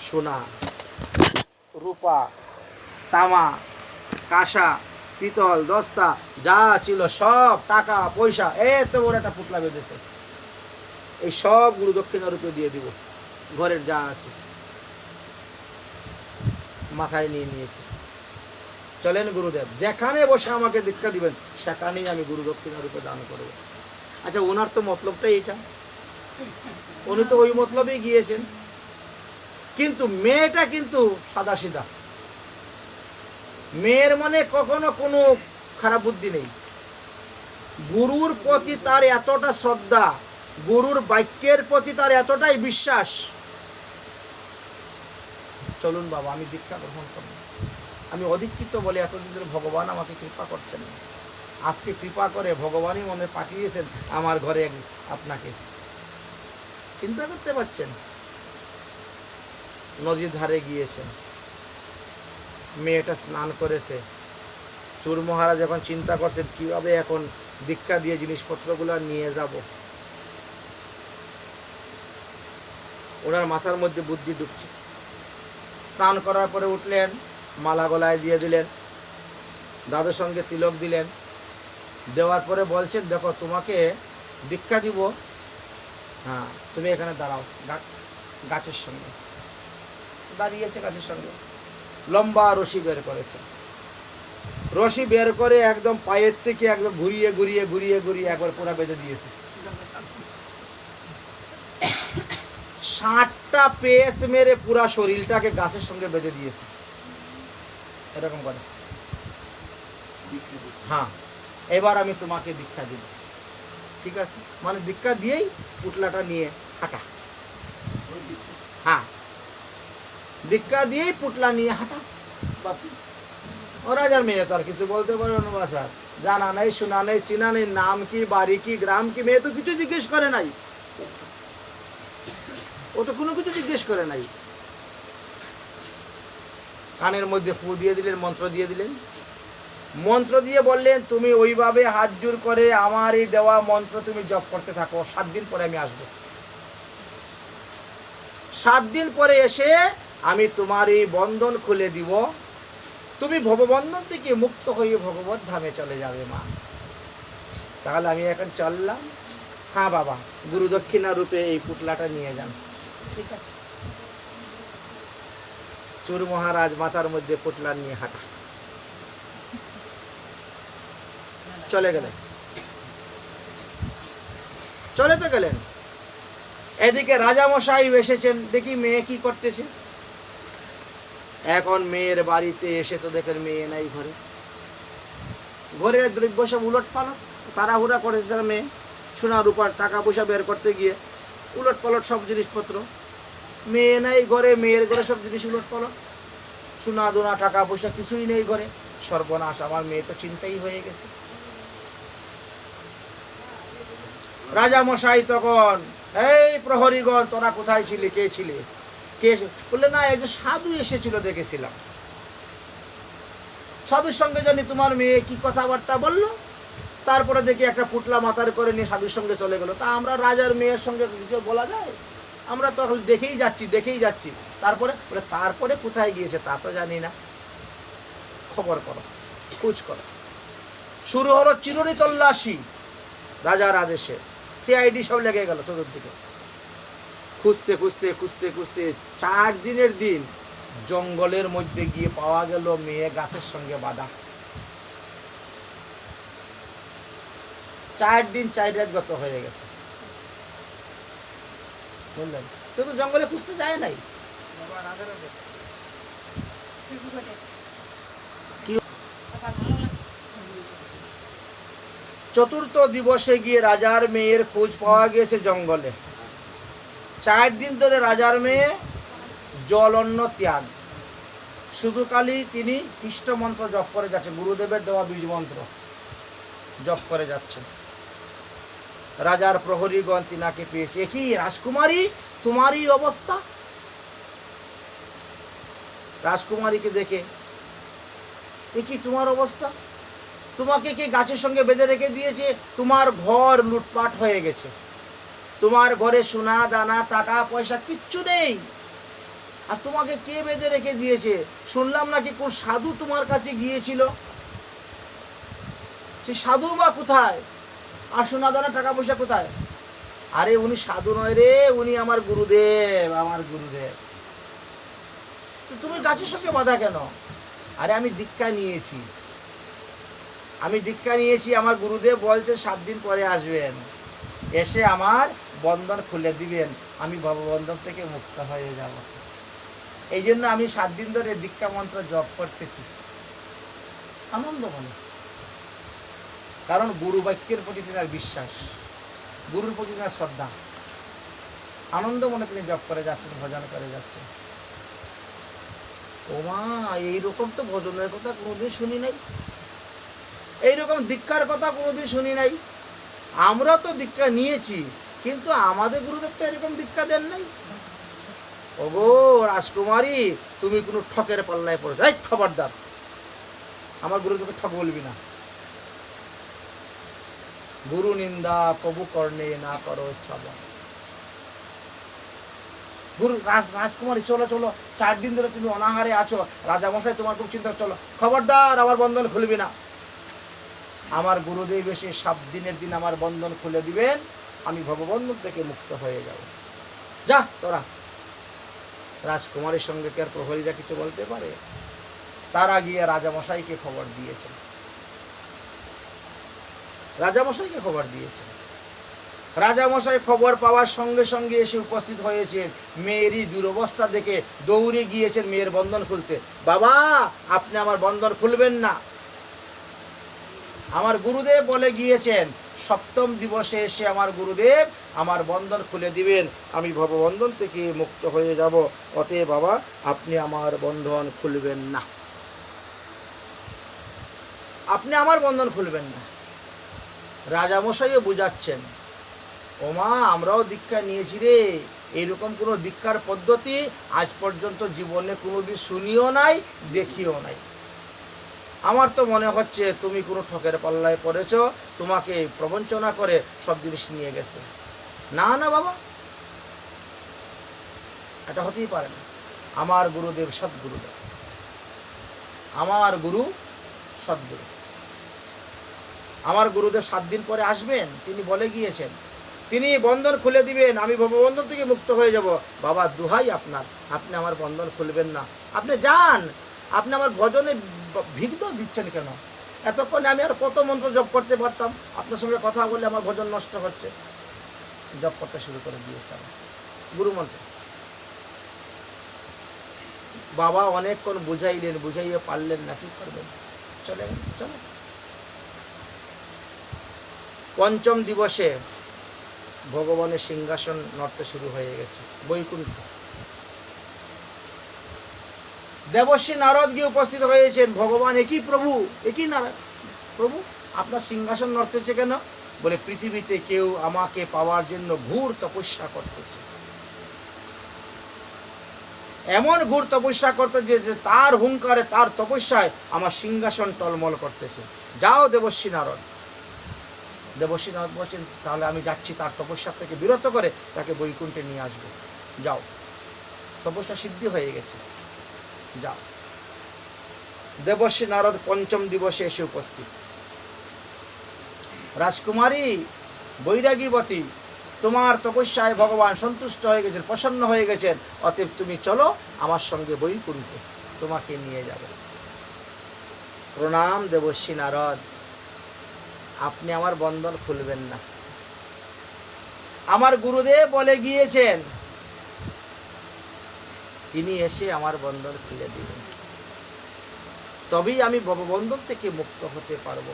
সোনা রূপা তামা কাঁসা পিতল দস্তা যা ছিল সব টাকা পয়সা এত বড় একটা পুটলা বেঁধেছে, এই সব গুরু দক্ষিণা রূপে দিয়ে দিব। ঘরের যা আছে মাথায় নিয়ে নিয়েছি, চলেন গুরুদেব যেখানে বসে আমাকে দীক্ষা দিবেন সেখানেই আমি গুরু দক্ষিণা রূপে দান করব। আচ্ছা, ওনার তো মতলবটাই এটা, উনি তো ওই মতলবেই গিয়েছেন। কিন্তু মেয়েটা কিন্তু সাদাসিধা, মেয়ের মনে কখনো কোনো খারাপ বুদ্ধি নেই। গুরুর প্রতি তার এতটা শ্রদ্ধা, গুরুর বাক্যের প্রতি তার এতটাই বিশ্বাস, চলুন বাবা আমি দীক্ষা গ্রহণ করব। আমি অধিকৃত বলে এতদিন ধরে ভগবান আমাকে কৃপা করছেন, আজকে কৃপা করে ভগবানই মনে পাঠিয়েছেন আমার ঘরে আপনাকে। চিন্তা করতে পারছেন? নদীর ধারে গিয়েছেন, মেয়েটা স্নান করেছে। চোর মহারাজ এখন চিন্তা করছেন কিভাবে এখন দীক্ষা দিয়ে জিনিসপত্রগুলো নিয়ে যাব। ওনার মাথার মধ্যে বুদ্ধি ঢুকছে। স্নান করার পরে উঠলেন, মালা গলায় দিয়ে দিলেন, দাদুর সঙ্গে তিলক দিলেন, দেওয়ার পরে বলছেন দেখো তোমাকে দীক্ষা দিব, হ্যাঁ তুমি এখানে দাঁড়াও। গাছের সঙ্গে দাঁড়িয়েছে, গাছের সঙ্গে লম্বা রশি বের করেছে। রশি বের করে একদম পায়ের থেকে একদম ঘুরিয়ে ঘুরিয়ে ঘুরিয়ে ঘুরিয়ে একবার পুরা বেঁধে দিয়েছে। 60টা পেস মেরে পুরা শরীরটাকে গাছের সঙ্গে বেঁধে দিয়েছে, এরকম করে। হ্যাঁ, এবার আমি তোমাকে দীক্ষা দিব। ঠিক আছে, মানে দীক্ষা দিয়েই পুটলাটা নিয়ে হাঁটা। হ্যাঁ, দীক্ষা দিয়েই পুটলা নিয়ে হাঁটা, বাস। ও রাজার মেয়ে তো আর কিছু বলতে পারবে না, বাস। আর জানা নেই, শোনা নেই, চিনা নেই, নাম কি, বাড়ি কি, গ্রাম কি, মেয়ে তো কিছু জিজ্ঞেস করে নাই, ও তো কোনো কিছু জিজ্ঞেস করে নাই। কানের মধ্যে ফু দিয়ে দিলেন, মন্ত্র দিয়ে দিলেন, মন্ত্র দিয়ে বললেন তুমি ওইভাবে হাত জোর করে আমার এই দেওয়া মন্ত্র তুমি জপ করতে থাকো, 7 দিন পরে আমি আসবো। 7 দিন পরে এসে আমি তোমার এই বন্ধন খুলে দিব, তুমি ভববন্ধন থেকে মুক্ত হয়ে ভগবত ধামে চলে যাবে মা। তাহলে আমি এখন চললাম। হ্যাঁ বাবা, গুরু দক্ষিণা রূপে এই পুটলাটা নিয়ে যান। ঠিক আছে। চোর মহারাজ মাথার মধ্যে পুটলা নিয়ে হাঁটা, চলে গেলেন। চলে তো গেলেন, এদিকে রাজামশাই এসেছেন, দেখি মেয়ে কি করতেছে। এখন মেয়ের বাড়িতে এসে তো দেখেন মেয়ে নাই ঘরে, ঘরের দ্রব্য সব উলট পালট, তাড়াহুড়া করেছে মেয়ে, সোনা রূপার টাকা পয়সা বের করতে গিয়ে উলট পালট সব জিনিসপত্র। মেয়ে নাই ঘরে, মেয়ের ঘরে সব জিনিস উলট পালট, সোনা দোনা টাকা পয়সা কিছুই নেই ঘরে। সর্বনাশ, আমার মেয়ে তো চিন্তাই হয়ে গেছে। রাজা মশাই তখন, এই প্রহরীগণ তোরা কোথায় ছিলি, কে ছিলে, কে? বললে না, একজন সাধু এসেছিল, দেখেছিলাম। সাধুর সঙ্গে জানি তোমার মেয়ে কি কথাবার্তা বললো, তারপরে দেখি একটা পুটলা মাথার করে নিয়ে সাধুর সঙ্গে চলে গেল। তা আমরা রাজার মেয়ের সঙ্গে কিছু বলা যায়? আমরা তো এখন দেখেই যাচ্ছি। তারপরে বলে তারপরে কোথায় গিয়েছে তা তো জানি না, খবর করো, খোঁজ করো। শুরু হলো চিরুনি তল্লাশি রাজার আদেশে, সিআইডি সব লেগে গেল চতুর্দিকে, খুঁজতে 4 দিনের দিন জঙ্গলের মধ্যে গিয়ে পাওয়া গেল মেয়ে গাছের সঙ্গে বাঁধা। 4 দিন 4 রাত গত হয়ে গেছে, বুঝলেন? তো জঙ্গলে খুঁজতে যায় নাই। চতুর্থ দিবসে গিয়ে রাজার মেয়ের খোঁজ পাওয়া গিয়েছে জঙ্গলে। 4 দিন ধরে রাজার মেয়ে জল অন্ন ত্যাগ, শুধু কালী তিনি কৃষ্ণ মন্ত্র জপ করে যাচ্ছে, গুরুদেবের দেওয়া বীজ মন্ত্র জপ করে যাচ্ছে। রাজার প্রহরীগণ তিনাকে পেয়েছে, কি রাজকুমারী তোমারই অবস্থা? রাজকুমারীকে দেখে, এ কি তোমার অবস্থা? তোমাকে কে গাছের সঙ্গে বেঁধে রেখে দিয়েছে? তোমার ঘর লুটপাট হয়ে গেছে, তোমার ঘরে সোনা দানা টাকা পয়সা কিচ্ছু নেই, আর তোমাকে কে বেঁধে রেখে দিয়েছে? শুনলাম নাকি কোন সাধু তোমার কাছে গিয়েছিল, সেই সাধু বা কোথায়? আর সোনা দানা টাকা পয়সা কোথায়? আরে উনি সাধু নয় রে, উনি আমার গুরুদেব, আমার গুরুদেব। তুমি গাছের সঙ্গে বাঁধা কেন? আরে আমি দীক্ষা নিয়েছি, আমার গুরুদেব বলছে 7 দিন পরে আসবেন। এসে আমার বন্ধন খুলে দিবেন, আমি ভববন্ধন থেকে মুক্ত হয়ে যাব। এই জন্য আমি 7 দিন ধরে দীক্ষা মন্ত্র জপ করতেছি আনন্দ মনে, কারণ গুরু বাক্যের প্রতি তার বিশ্বাস, গুরুর প্রতি তার শ্রদ্ধা, আনন্দ মনে তিনি জপ করে যাচ্ছেন, ভজন করে যাচ্ছেন। ওমা, এইরকম তো ভজনের কথা কোনোদিন শুনি নাই, এইরকম দীক্ষার কথা কোনোদিন শুনি নাই। আমরা তো দীক্ষা নিয়েছি, কিন্তু আমাদের গুরুদেব তো এরকম দীক্ষা দেন নাই। ওগো রাজকুমারী, তুমি কোনো ঠকের পাল্লায় পড়েছো, এই খবরদার, আমার গুরুদেবকে ঠক বলবি না। গুরু নিন্দা কবু কর্ণে না করো শ্রবণ। গুরু রাজকুমারী চলো চলো, 4 দিন ধরে তুমি অনাহারে আছো, রাজামশাই তোমার খুব চিন্তা, চলো, খবরদার আমার বন্ধন খুলবি না। আমার গুরুদেব এসে 7 দিনের দিন আমার বন্ধন খুলে দিবেন, আমি ভববন্ধন থেকে মুক্ত হয়ে যাব। যা তোরা। রাজকুমারীর সঙ্গে কি আর প্রহরীরা কিছু বলতে পারে? তারা গিয়ে রাজামশাইকে খবর দিয়েছেন, রাজামশাইকে খবর দিয়েছেন। রাজামশাই খবর পাওয়ার সঙ্গে সঙ্গে এসে উপস্থিত হয়েছেন। মেয়েরই দুরবস্থা দেখে দৌড়ে গিয়েছেন মেয়ের বন্ধন খুলতে। বাবা, আপনি আমার বন্ধন খুলবেন না, আমার গুরুদেব বলে গিয়েছেন 7ম দিবসে এসে আমার গুরুদেব আমার বন্ধন খুলে দিবেন, আমি ভববন্ধন থেকে মুক্ত হয়ে যাব। অতএব বাবা, আপনি আমার বন্ধন খুলবেন না, আপনি আমার বন্ধন খুলবেন না। রাজামশাইও বুঝাচ্ছেন, ওমা, আমরাও দীক্ষা নিয়েছি রে, এইরকম কোনো দীক্ষার পদ্ধতি আজ পর্যন্ত জীবনে কোনোদিন শুনিও নাই, দেখিও নাই। আমার তো মনে হচ্ছে তুমি কোনো ঠকের পাল্লায় পড়েছ, তোমাকে প্রবঞ্চনা করে সব জিনিস নিয়ে গেছে। না না বাবা, এটা হতেই পারে না। আমার গুরুদেব সদ্গুরুদেব, আমার গুরু সদ্গুরু। আমার গুরুদেব 7 দিন পরে আসবেন, তিনি বলে গিয়েছেন তিনি বন্ধন খুলে দিবেন, আমি ভববন্ধন থেকে মুক্ত হয়ে যাব। বাবা, দুহাই আপনার, আপনি আমার বন্ধন খুলবেন না, আপনি যান। আপনি আমার ভজনে বিঘ্ন দিচ্ছেন কেন? এতক্ষণে আমি আর কত মন্ত্র জপ করতে পারতাম, আপনার সঙ্গে কথা বলে আমার ভজন নষ্ট হচ্ছে। জপ করতে শুরু করে দিয়েছেন গুরু মন্ত্র। বাবা অনেকক্ষণ বুঝাইলেন, বুঝাইয়ে পারলেন না, কি করবেন, চলে চলে। 5ম দিবসে ভগবানের সিংহাসন নড়তে শুরু হয়ে গেছে বৈকুণ্ঠ। দেবর্ষি নারদ গিয়ে উপস্থিত হয়েছেন। ভগবান, একই প্রভু, একই নারদ প্রভু, আপনার সিংহাসন নড়তেছে কেন? বলে, পৃথিবীতে কেউ আমাকে পাওয়ার জন্য ঘোর তপস্যা করতেছে, এমন ঘোর তপস্যা করতেছে যে তার হুঙ্কারে, তার তপস্যায় আমার সিংহাসন টলমল করতেছে। যাও দেবর্ষি নারদ। দেবর্ষি নারদ বলছেন, তাহলে আমি যাচ্ছি, তার তপস্যা থেকে বিরত করে তাকে বৈকুণ্ঠে নিয়ে আসবো। যাও, তপস্যা সিদ্ধি হয়ে গেছে, যাও। দেবর্ষি নারদ 5ম দিবসে এসে উপস্থিত। রাজকুমারী বৈরাগীবতী, তোমার তপস্যায় ভগবান সন্তুষ্ট হয়ে গেছেন, প্রসন্ন হয়ে গেছেন, অতএব তুমি চলো আমার সঙ্গে বৈকুণ্ঠে, তোমাকে নিয়ে যাব। প্রণাম দেবর্ষি নারদ, আপনি আমার বন্ধন খুলবেন না। আমার গুরুদেব বলে গিয়েছেন তিনি এসে আমার বন্ধন খুলে দিবেন, তবেই আমি ভববন্ধন থেকে মুক্ত হতে পারবো।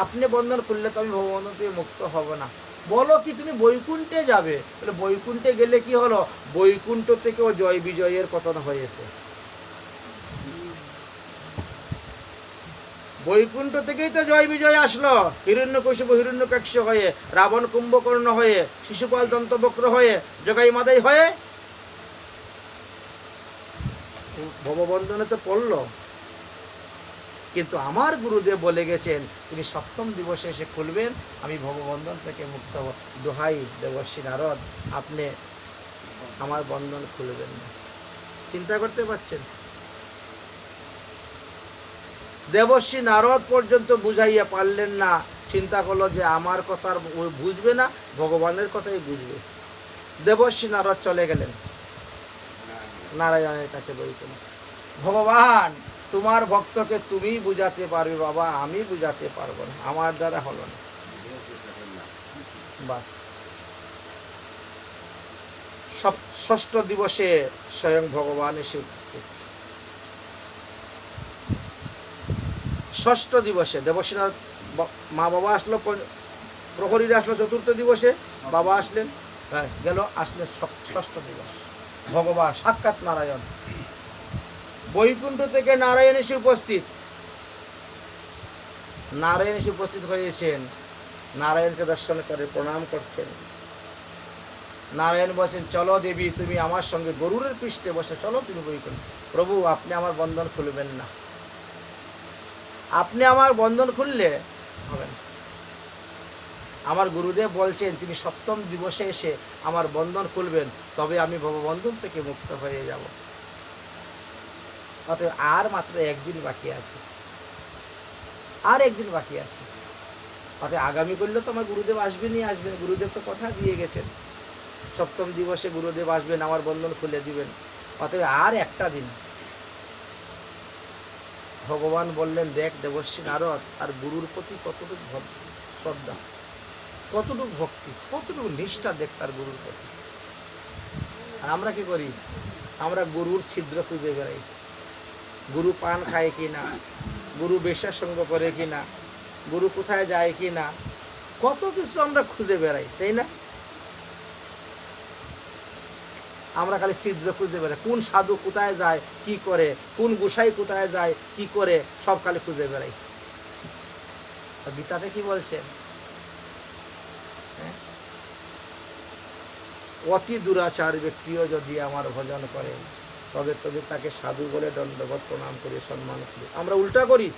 আপনি বন্ধন খুললে তো আমি ভববন্ধন থেকে মুক্ত হব না। বলো কি, তুমি বৈকুণ্ঠে যাবে? বলে, বৈকুণ্ঠে গেলে কি হলো? বৈকুণ্ঠ থেকেও জয় বিজয়ের পতন হয়েছে। বৈকুণ্ঠ থেকেই তো জয় বিজয় আসলো। হিরণ্যকশিপু হিরণ্যকক্ষ হয়ে, রাবণ কুম্ভকর্ণ হয়ে, শিশুপাল দন্তবক্র হয়ে, জগাই মাদাই হয়ে ভববন্ধনে তো পড়লো। কিন্তু আমার গুরুদেব বলে গেছেন তিনি 7ম দিবসে এসে খুলবেন, আমি ভববন্ধন থেকে মুক্ত হব। দোহাই দেবর্ষি নারদ, আপনি আমার বন্ধন খুলবেন না। চিন্তা করতে পারছেন? দেবর্ষি নারদ পর্যন্ত বুঝাইয়া পারলেন না। চিন্তা করলো যে আমার কথা বুঝবে না, ভগবানের কথাই বুঝবে। দেবর্ষি নারদ চলে গেলেন নারায়ণের কাছে বলতেন, ভগবান, তোমার ভক্তকে তুমি বুঝাতে পারবে বাবা, আমি বুঝাতে পারবো না, আমার দ্বারা হলো না। বাস ষষ্ঠ দিবসে স্বয়ং ভগবান এসে উপস্থিত। ষষ্ঠ দিবসে দেবসেনার মা বাবা আসলো, প্রহরীরা আসলো চতুর্থ দিবসে, বাবা আসলেন, আসলেন ষষ্ঠ দিবস। ভগবান সাক্ষাৎ নারায়ণ বৈকুণ্ঠ থেকে নারায়ণ এসে উপস্থিত। নারায়ণ এসে উপস্থিত হয়েছেন, নারায়ণকে দর্শন করে প্রণাম করছেন। নারায়ণ বলছেন, চলো দেবী, তুমি আমার সঙ্গে গরুরের পৃষ্ঠে বসে চলো তুমি বৈকুণ্ঠ। প্রভু, আপনি আমার বন্ধন খুলবেন না, আপনি আমার বন্ধন খুললে হবে না। আমার গুরুদেব বলছেন তিনি সপ্তম দিবসে এসে আমার বন্ধন খুলবেন, তবে আমি ভববন্ধন থেকে মুক্ত হয়ে যাব। অতএব আর মাত্র একদিন বাকি আছে, আর একদিন বাকি আছে। অতএব আগামী করলে তো আমার গুরুদেব আসবেনই আসবেন, গুরুদেব তো কথা দিয়ে গেছেন সপ্তম দিবসে গুরুদেব আসবেন, আমার বন্ধন খুলে দিবেন। অতএব আর একটা দিন। ভগবান বললেন, দেখ দেবর্ষী নারদ, আর গুরুর প্রতি কতটুকু শ্রদ্ধা, কতটুকু ভক্তি, কতটুকু নিষ্ঠা, দেখ তার গুরুর প্রতি। আর আমরা কি করি? আমরা গুরুর ছিদ্র খুঁজে বেড়াই। গুরু পান খায় কি না, গুরু বেশ্যার সঙ্গ করে কি না, গুরু কোথায় যায় কি না, কত কিছু আমরা খুঁজে বেড়াই, তাই না? আমরা খালি ছিদ্র খুঁজে বেড়াই, কোন সাধু কোথায় যায় কি করে, কোন গোসাই কোথায় যায় কি করে, সব খালি খুঁজে বেড়াই। গীতাতে কি বলছে? অতি দুরাচার ব্যক্তিও যদি আমার ভজন করে, তবে তবে তাকে সাধু বলে দণ্ডবত প্রণাম করে সম্মান করি। আমরা উল্টা করি,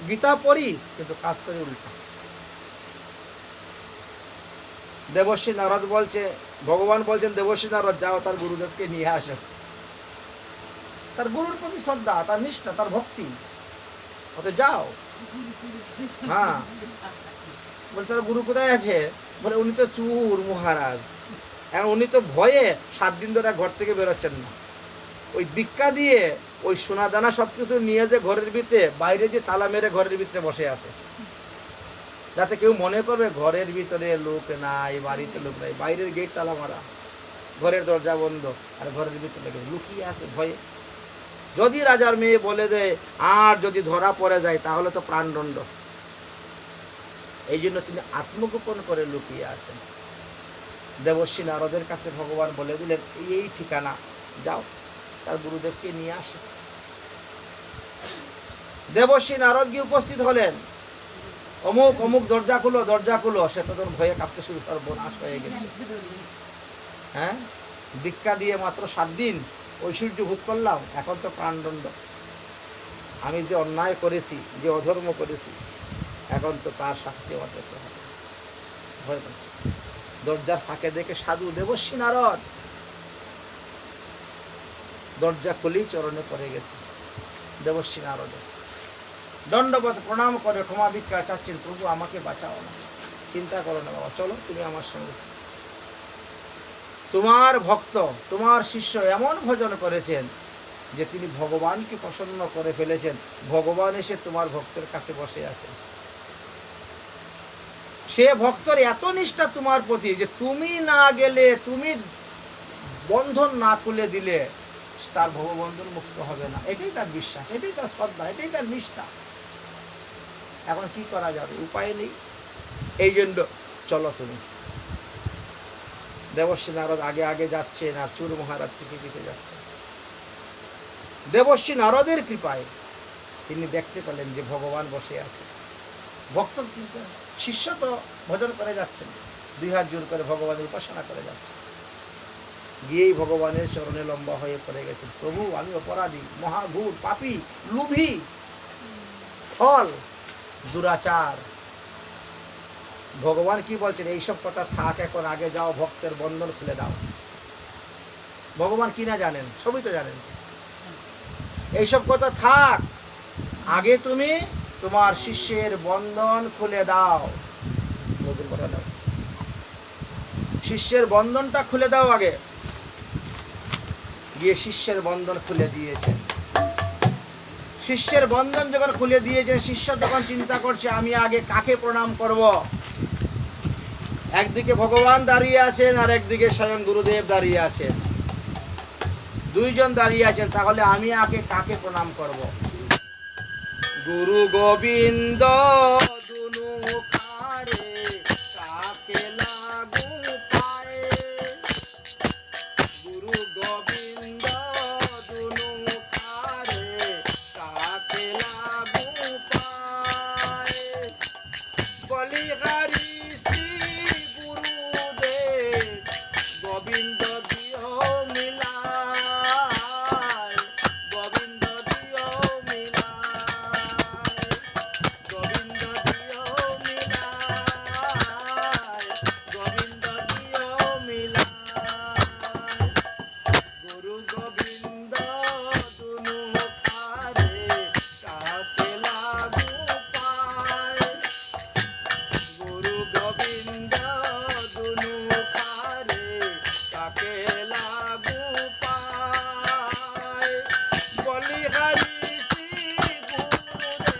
গীতা পড়ি কিন্তু কাজ করি উল্টা। দেবর্ষী নারদ বলছে, ভগবান বলছেন দেবর্ষী নারদ, যাও তার গুরুদেবকে নিয়ে আসো। তার গুরুর প্রতি শ্রদ্ধা, তার নিষ্ঠা, তার ভক্তি, ওতে যাও। হ্যাঁ, বলে তার গুরু কোথায় আছে? বলে উনি তো চুর মহারাজ, এখন উনি তো ভয়ে 7 দিন ধরে ঘর থেকে বেরোচ্ছেন না। ওই দীক্ষা দিয়ে ওই সোনা দানা সবকিছু নিয়ে যে ঘরের ভিতরে, বাইরে দিয়ে তালা মেরে ঘরের ভিতরে বসে আছে, যাতে কেউ মনে করবে ঘরের ভিতরে লোক নাই, বাড়িতে লোক নাই। বাইরের গেট তালা মারা, ঘরের দরজা বন্ধ, আর ঘরের ভিতরে লুকিয়ে আছে ভয়ে। যদি রাজার মেয়ে বলে দেয় আর যদি ধরা পড়ে যায় তাহলে তো প্রাণদণ্ড। এই জন্য তিনি আত্মগোপন করে লুকিয়ে আছেন। দেবর্ষী নারদের কাছে ভগবান বলে দিলেন, এই ঠিকানা, যাও তার গুরুদেবকে নিয়ে আসে। দেবর্ষী নারদ গিয়ে উপস্থিত হলেন, অমুক অমুক দরজা খুলো, দরজা খুলো। সে তো ভয়ে কাঁপতে শুরু, সর্বনাশ হয়ে গেছে। হ্যাঁ, দীক্ষা দিয়ে মাত্র 7 দিন ঐশ্বর্য ভোগ করলাম, এখন তো প্রাণদণ্ড। আমি যে অন্যায় করেছি, যে অধর্ম করেছি, এখন তো তার শাস্তি আমার পেতে হবে। ভয় পায়। দরজার ফাঁকে দেখে সাধু দেবর্ষী নারদ দরজা খুলেই চরণে পড়ে গেছে। দেবর্ষী নারদ দণ্ডবত প্রণাম করে ক্ষমা ভিক্ষা চাচ্ছেন, প্রভু আমাকে বাঁচাও না, চিন্তা করো না বাবা, চলো তুমি আমার সঙ্গে। তোমার ভক্ত, তোমার শিষ্য এমন ভজন করেছেন যে তিনি ভগবানকে প্রসন্ন করে ফেলেছেন। ভগবান এসে তোমার ভক্তের কাছে বসে আছেন। সে ভক্তর এত নিষ্ঠা তোমার প্রতি যে তুমি না গেলে, তুমি বন্ধন না খুলে দিলে তার ভববন্ধন মুক্ত হবে না। এটাই তার বিশ্বাস, এটাই তার শ্রদ্ধা, এটাই তার নিষ্ঠা। এখন কি করা যাবে? উপায় নেই। এই জন্য চলো তুমি। দেবর্ষী নারদ আগে আগে যাচ্ছেন, আর চুর মহারাজ পিছিয়ে পিছিয়ে যাচ্ছেন। দেবর্ষী নারদের কৃপায় তিনি দেখতে পেলেন যে ভগবান বসে আছে। ভক্ত শিষ্য তো ভজন করে যাচ্ছেন, 2 হাত জোর করে ভগবানের উপাসনা করে যাচ্ছেন। গিয়েই ভগবানের চরণে লম্বা হয়ে পড়ে গেছেন, প্রভু আমি অপরাধী, মহাভূত, পাপী, লোভী, ফল দুরাচার। ভগবান কি বলছেন? এইসব কথা থাক, এখন আগে যাও, ভক্তের বন্ধন খুলে দাও। ভগবান কি না জানেন? সবই তো জানেন। এইসব কথা থাক, আগে তুমি তোমার শিষ্যের বন্ধন খুলে দাও। নতুন কথা দাও, শিষ্যের বন্ধনটা খুলে দাও আগে। গিয়ে শিষ্যের বন্ধন খুলে দিয়েছেন। শিষ্যের বন্ধন যখন খুলে দিয়েছে, শিষ্য তখন চিন্তা করছে আমি আগে কাকে প্রণাম করব। একদিকে ভগবান দাঁড়িয়ে আছেন আর একদিকে স্বয়ং গুরুদেব দাঁড়িয়ে আছেন, দুইজন দাঁড়িয়ে আছেন, তাহলে আমি আগে কাকে প্রণাম করব? গুরু গোবিন্দ দুনু খারে কাকে লাগু পায়ে, গুরু গোবিন্দ দুনু খারে কাকে লাগু পায়ে, বলিহারি শ্রী গুরুদেব গোবিন্দ দিও মিলায়, গোবিন্দ দিও মিলায়, গোবিন্দ দিও মিলায়, গোবিন্দ দিও মিলায়, গুরু গোবিন্দ দুনু খারে কাকে লাগু পায়, গুরু গোবিন্দ দুনু খারে কাকে লাগু পায়, বলিহারি শ্রী গুরুদেব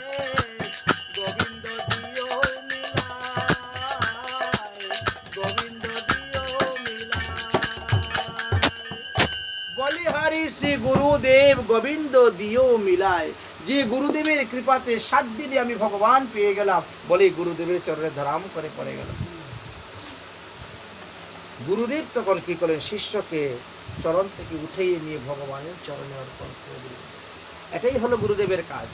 গোবিন্দ দিও মিলায়, গোবিন্দ দিও মিলায়, বলিহারি শ্রী গুরুদেব গোবিন্দ দিও মিলায়। যে গুরুদেবের কৃপাতে 7 দিনে আমি ভগবান পেয়ে গেলাম, বলে গুরুদেবের চরণে ধরাম করে পড়ে গেল। গুরুদেব তখন কি করলেন? শিষ্যকে চরণ থেকে উঠিয়ে নিয়ে ভগবানের চরণে অর্পণ করে দিলেন। এটাই হলো গুরুদেবের কাজ।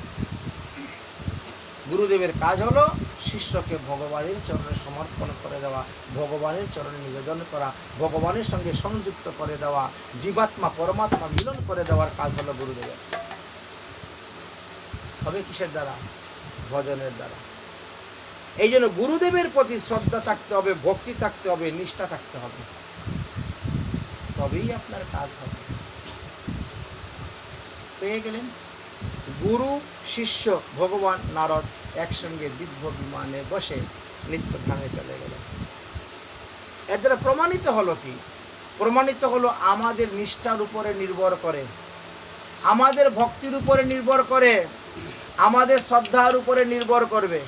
গুরুদেবের কাজ হলো শিষ্যকে ভগবানের চরণে সমর্পণ করে দেওয়া, ভগবানের চরণে নিবেদন করা, ভগবানের সঙ্গে সংযুক্ত করে দেওয়া, জীবাত্মা পরমাত্মা মিলন করে দেওয়ার কাজ হলো গুরুদেবের। হবে কিসের দ্বারা? ভজনের দ্বারা। এই জন্য গুরুদেবের প্রতি শ্রদ্ধা থাকতে হবে, ভক্তি থাকতে হবে, নিষ্ঠা থাকতে হবে, তবেই আপনার কাজ হবে। পেয়ে গেলেন? গুরু শিষ্য ভগবান নারদ একসঙ্গে দিব্য বিমানে বসে নিত্যধামে চলে গেলেন। এর দ্বারা প্রমাণিত হলো কি? প্রমাণিত হলো আমাদের নিষ্ঠার উপরে নির্ভর করে, আমাদের ভক্তির উপরে নির্ভর করে, আমাদের শ্রদ্ধার উপরে নির্ভর করবে।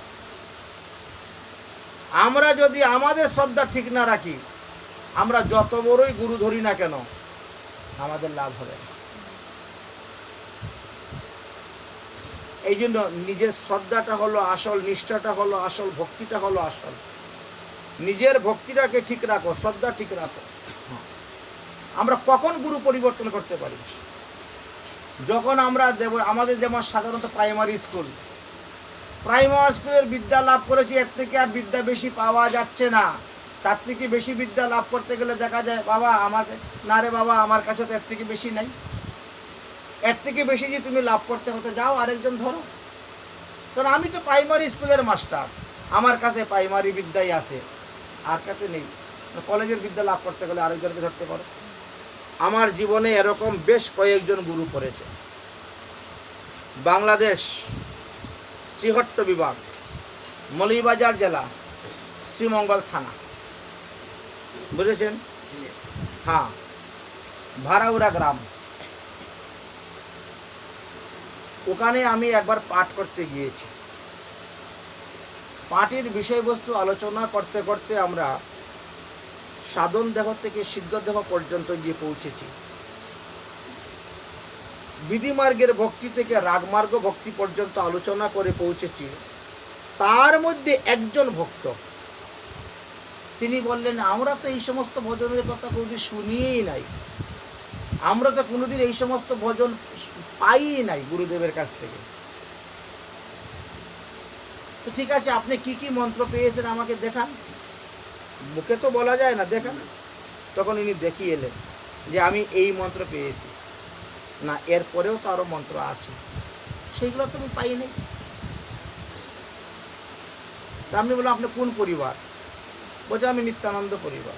আমরা যদি আমাদের শ্রদ্ধা ঠিক না রাখি, আমরা যত বড়ই গুরু ধরি না কেন, আমাদের লাভ হবে না। এই জন্য নিজের শ্রদ্ধাটা হলো আসল, নিষ্ঠাটা হলো আসল, ভক্তিটা হলো আসল। নিজের ভক্তিটাকে ঠিক রাখো, শ্রদ্ধা ঠিক রাখো। আমরা কখন গুরু পরিবর্তন করতে পারি? যখন আমরা আমাদের যেমন সাধারণত প্রাইমারি স্কুলের বিদ্যা লাভ করেছি, এর থেকে আর বিদ্যা বেশি পাওয়া যাচ্ছে না। তার থেকে বেশি বিদ্যা লাভ করতে গেলে দেখা যায়, বাবা আমাকে না রে বাবা, আমার কাছে তো এর থেকে বেশি নাই। এর থেকে বেশি যে তুমি লাভ করতে হতে যাও আরেকজন ধরো। কারণ আমি তো প্রাইমারি স্কুলের মাস্টার, আমার কাছে প্রাইমারি বিদ্যাই আছে, আর কাছে নেই। কলেজের বিদ্যা লাভ করতে গেলে আরেকজনকে ধরতে পারো। আমার জীবনে এরকম বেশ কয়েকজন গুরু পড়েছে। বাংলাদেশ শ্রীহট্ট বিভাগ, মৌলভীবাজার জেলা, শ্রীমঙ্গল থানা, বুঝেছেন? হ্যাঁ, ভাড়াউড়া গ্রাম। ওখানে আমি একবার পাঠ করতে গিয়েছি। পাঠের বিষয়বস্তু আলোচনা করতে করতে আমরা সাধন দেহ থেকে সিদ্ধ দেহ পর্যন্ত গিয়ে পৌঁছেছি। বিধিমার্গের ভক্তি থেকে রাগমার্গ ভক্তি পর্যন্ত আলোচনা করে পৌঁছেছি। তার মধ্যে একজন ভক্ত তিনি বললেন, আমরা তো এই সমস্ত ভজনের কথা কোনোদিন শুনিই নাই, আমরা তো কোনোদিন এই সমস্ত ভজন পাই নাই গুরুদেবের কাছ থেকে। তো ঠিক আছে, আপনি কি কি মন্ত্র পেয়েছেন আমাকে দেখান। মুখে তো বলা যায় না, দেখান। তখন ইনি দেখিয়ে এলেন যে আমি এই মন্ত্র পেয়েছি। না, এরপরেও তো আরো মন্ত্র আছে, সেইগুলো তো আমি পাই নাই। তা আমি বললাম, আপনি কোন পরিবার? বলছে আমি নিত্যানন্দ পরিবার।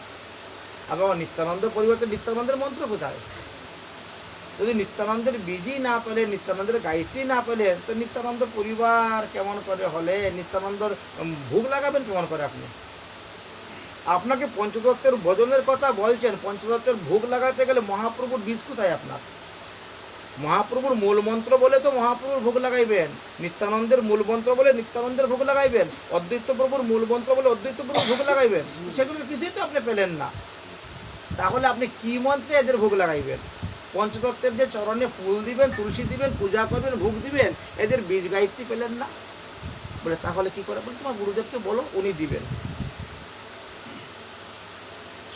আবার নিত্যানন্দ পরিবার, তো নিত্যানন্দের মন্ত্র কোথায়? যদি নিত্যানন্দের বীজই না পেলেন, নিত্যানন্দের গায়ত্রী না পেলেন, তো নিত্যানন্দ পরিবার কেমন করে হলে? নিত্যানন্দর ভোগ লাগাবেন কেমন করে আপনি? আপনাকে পঞ্চতত্ত্বের ভজনের কথা বলছেন, পঞ্চতত্ত্বের ভোগ লাগাতে গেলে মহাপ্রভুর বীজ কোথায় আপনার? মহাপ্রভুর মূল মন্ত্র বলে তো মহাপ্রভুর ভোগ লাগাইবেন, নিত্যানন্দের মূল মন্ত্র বলে নিত্যানন্দের ভোগ লাগাইবেন, অদ্বৈত প্রভুর মূল মন্ত্র বলে অদ্বৈত প্রভুর ভোগ লাগাইবেন। সেগুলো কিছুই তো আপনি পেলেন না, তাহলে আপনি কি মন্ত্রে এদের ভোগ লাগাইবেন? পঞ্চতত্ত্বের যে চরণে ফুল দিবেন, তুলসী দিবেন, পূজা করবেন, ভোগ দিবেন, এদের বীজ গায়ত্রী পেলেন না বলে তাহলে কি করে? বলে তোমার গুরুদেবকে বলো, উনি দিবেন।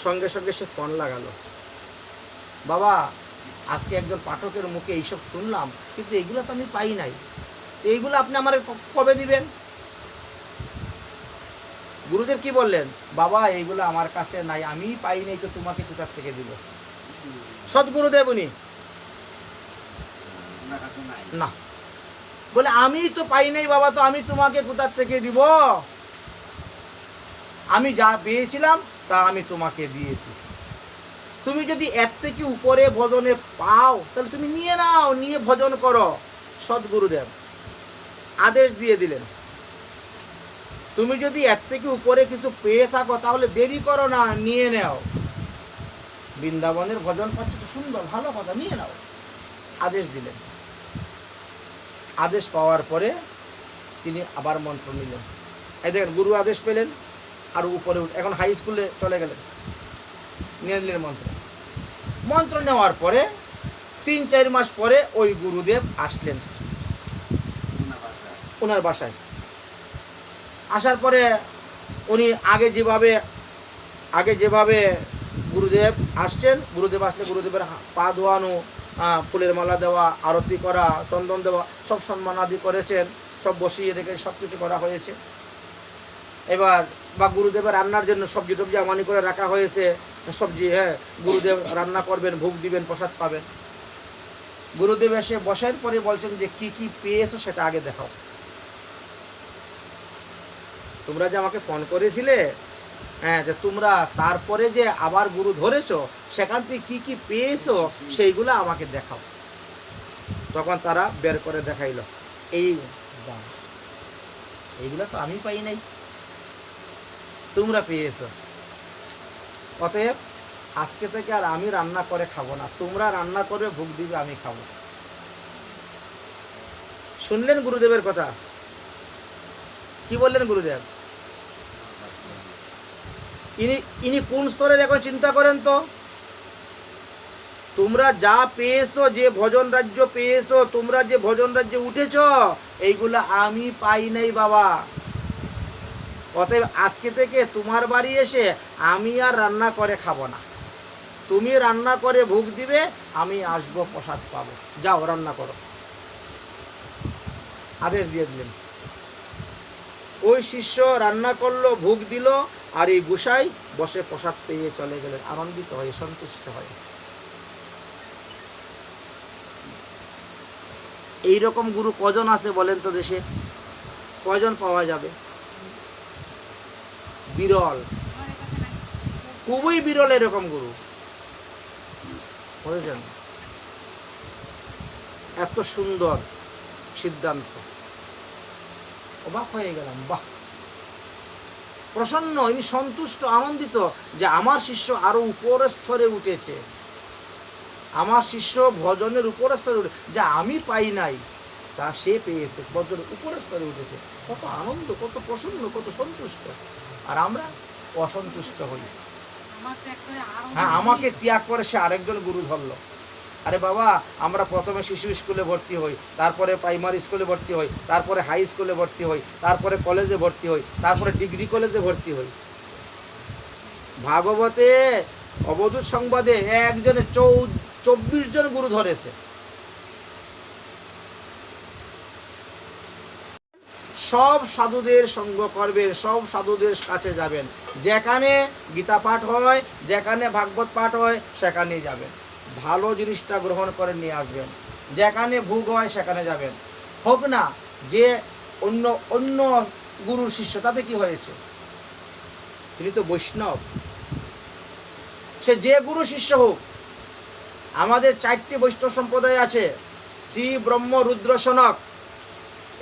সঙ্গে সঙ্গে সে ফোন লাগালো, বাবা আজকে একজন পাঠকের মুখে এইসব শুনলাম, কিন্তু এইগুলো তো আমি পাই নাই, এইগুলো আপনি আমার কবে দিবেন? গুরুদেব কি বললেন? বাবা এইগুলো আমার কাছে নাই, আমি পাই নাই, তো তোমাকে কোথার থেকে দিব? সদ্গুরুদেব উনি না, বলে আমি তো পাই নাই বাবা, তো আমি তোমাকে কোথার থেকে দিব? আমি যা পেয়েছিলাম তা আমি তোমাকে দিয়েছি। তুমি যদি এর থেকে উপরে ভজনে পাও তাহলে তুমি নিয়ে নাও, নিয়ে ভজন করো। সদ্গুরুদেব আদেশ দিয়ে দিলেন, তুমি যদি এর থেকে উপরে কিছু পেয়ে থাকো তাহলে দেরি করো না, নিয়ে নাও। বৃন্দাবনের ভজন পাচ্ছ তো সুন্দর, ভালো কথা, নিয়ে নাও। আদেশ দিলেন। আদেশ পাওয়ার পরে তিনি আবার মন্ত্র নিলেন। এই দেখেন, গুরু আদেশ পেলেন আর উপরে এখন হাই স্কুলে চলে গেলেন, নিয়ে নিলেন মন্ত্র। মন্ত্র নেওয়ার পরে 3-4 মাস পরে ওই গুরুদেব আসলেন ওনার বাসায়। আসার পরে উনি আগে যেভাবে গুরুদেব আসছেন, গুরুদেব আসলে গুরুদেবের পা ধোয়ানো, ফুলের মালা দেওয়া, আরতি করা, চন্দন দেওয়া, সব সম্মান আদি করেছেন, সব বসিয়ে রেখে সব কিছু করা হয়েছে। এবার বা গুরুদেবের রান্নার জন্য সবজি টবজি আমানি করে রাখা হয়েছে, সবজি, হ্যাঁ, গুরুদেব রান্না করবেন, ভোগ দিবেন, প্রসাদ পাবেন। গুরুদেব এসে বসার পরে বলছেন যে কি কি পেয়েছো সেটা আগে দেখাও। তোমরা যে আমাকে ফোন করেছিলে, হ্যাঁ, যে তোমরা তারপরে যে আবার গুরু ধরেছো, সেখান থেকে কি কি পেয়েছো সেইগুলো আমাকে দেখাও। তখন তারা বের করে দেখাইল, এইগুলো তো আমি পাই নাই, তোমরা পেয়েছো। অতএব আজকে থেকে আর আমি রান্না করে খাবো না, তোমরা রান্না করে ভোগ দিবে, আমি খাবো। শুনলেন গুরুদেবের কথা? কি বললেন গুরুদেব? ইনি কোন স্তরের এখন চিন্তা করেন তো। তোমরা যা পেয়েছো, যে ভজন রাজ্য পেয়েছো, তোমরা যে ভজন রাজ্যে উঠেছ, এইগুলা আমি পাই নাই বাবা। অতএব আজকে থেকে তোমার বাড়ি এসে আমি আর রান্না করে খাবো না, তুমি রান্না করে ভোগ দিবে, আমি আসবো, প্রসাদ পাবো, যাও রান্না করো। আদেশ দিয়ে দিলেন। ওই শিষ্য রান্না করলো, ভোগ দিল, আর এই গোসাই বসে প্রসাদ পেয়ে চলে গেলেন, আনন্দিত হয়ে, সন্তুষ্ট হয়ে। এইরকম গুরু কজন আছে বলেন তো দেশে? কজন পাওয়া যাবে? বিরল, খুবই বিরল এরকম গুরু, বুঝেছেন? এত সুন্দর সিদ্ধান্ত, অবাক হয়ে গেলাম। বাহ, প্রসন্ন, ইনি সন্তুষ্ট, আনন্দিত যে আমার শিষ্য আরো উপরের স্তরে উঠেছে, আমার শিষ্য ভজনের উপরের স্তরে উঠে, যা আমি পাই নাই তা সে পেয়েছে, ভজনের উপরের স্তরে উঠেছে। কত আনন্দ, কত প্রসন্ন, কত সন্তুষ্ট। আর আমরা অসন্তুষ্ট হই। হ্যাঁ, আমাকে ত্যাগ করে সে আরেকজন গুরু ধরলো। আরে বাবা, আমরা প্রথমে শিশু স্কুলে ভর্তি হই, তারপরে প্রাইমারি স্কুলে ভর্তি হই, তারপরে হাই স্কুলে ভর্তি হই, তারপরে কলেজে ভর্তি হই, তারপরে ডিগ্রি কলেজে ভর্তি হই। ভাগবতে অবধূত সংবাদে একজনে 24 জন গুরু ধরেছে। সব সাধুদের সঙ্গ করবেন, সব সাধুদের কাছে যাবেন, যেখানে গীতা পাঠ হয়, যেখানে ভাগবত পাঠ হয়, সেখানেই যাবেন, ভালো জিনিসটা গ্রহণ করে নিয়ে আসবেন। যেখানে ভোগ হয় সেখানে যাবেন। হোক না যে অন্য অন্য গুরুর শিষ্য, তাতে কি হয়েছে? তিনি তো বৈষ্ণব, সে যে গুরু শিষ্য হোক। আমাদের 4টি বৈষ্ণব সম্প্রদায় আছে, শ্রী ব্রহ্ম রুদ্র সনক।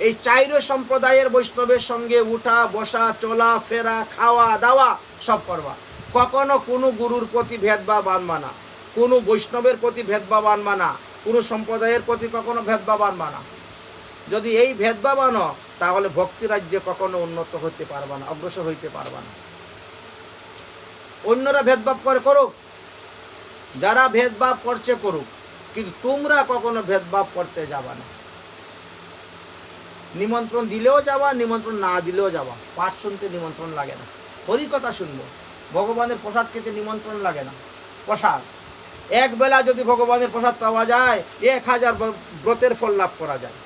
এই 4 সম্প্রদায়ের বৈষ্ণবের সঙ্গে উঠা বসা, চলা ফেরা, খাওয়া দাওয়া সব করবা। কখনো কোনো গুরুর প্রতি ভেদভাব আনবা না, কোনো বৈষ্ণবের প্রতি ভেদভাব আনবা না, কোনো সম্প্রদায়ের প্রতি কখনো ভেদভাব আনবা না। যদি এই ভেদভাব আনো তাহলে ভক্তি রাজ্যে কখনো উন্নত হতে পারবা না, অগ্রসর হইতে পারবা না। অন্যরা ভেদভাব করুক, যারা ভেদভাব করছে করুক, কিন্তু তোমরা কখনো ভেদভাব করতে যাবা না। নিমন্ত্রণ দিলেও যাবা, নিমন্ত্রণ না দিলেও যাবা। পাঠ শুনতে নিমন্ত্রণ লাগে না, হরি কথা শুনবো। ভগবানের প্রসাদ খেতে নিমন্ত্রণ লাগে না। প্রসাদ এক বেলা যদি ভগবানের প্রসাদ পাওয়া যায় 1000 ব্রতের ফল লাভ করা যায়,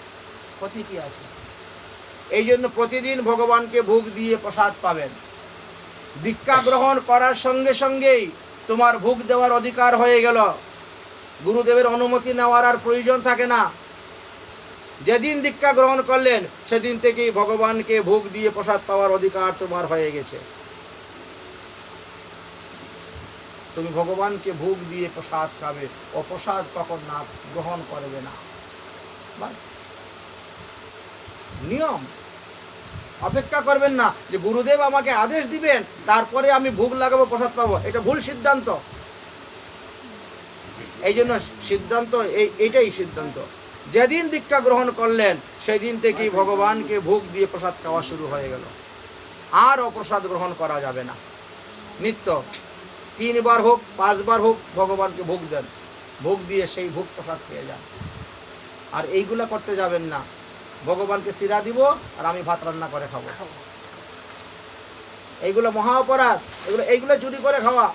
ক্ষতি কি আছে? এই জন্য প্রতিদিন ভগবানকে ভোগ দিয়ে প্রসাদ পাবেন। দীক্ষা গ্রহণ করার সঙ্গে সঙ্গেই তোমার ভোগ দেওয়ার অধিকার হয়ে গেল। গুরুদেবের অনুমতি নেওয়ার আর প্রয়োজন থাকে না। যেদিন দীক্ষা গ্রহণ করলেন সেদিন থেকেই ভগবানকে ভোগ দিয়ে প্রসাদ পাওয়ার অধিকার তোমার হয়ে গেছে। তুমি ভগবানকে ভোগ দিয়ে প্রসাদ খাবে, অপ্রসাদ কখন না গ্রহণ করবে না। বাস নিয়ম। অপেক্ষা করবেন না যে গুরুদেব আমাকে আদেশ দিবেন তারপরে আমি ভোগ লাগাবো, প্রসাদ পাবো। এটা ভুল সিদ্ধান্ত। এই জন্য সিদ্ধান্ত এইটাই সিদ্ধান্ত। যেদিন দীক্ষা গ্রহণ করলেন সেদিন থেকেই ভগবানকে ভোগ দিয়ে প্রসাদ খাওয়া শুরু হয়ে গেল। আর অপ্রসাদ গ্রহণ করা যাবে না। নিত্য 3 বার হোক 5 বার হোক ভগবানকে ভোগ দেন, ভোগ দিয়ে সেই ভোগ প্রসাদ খেয়ে যান। আর এইগুলা করতে যাবেন না, ভগবানকে শিরা দিব আর আমি ভাত রান্না করে খাবো। এইগুলো মহা অপরাধ। এইগুলো চুরি করে খাওয়া।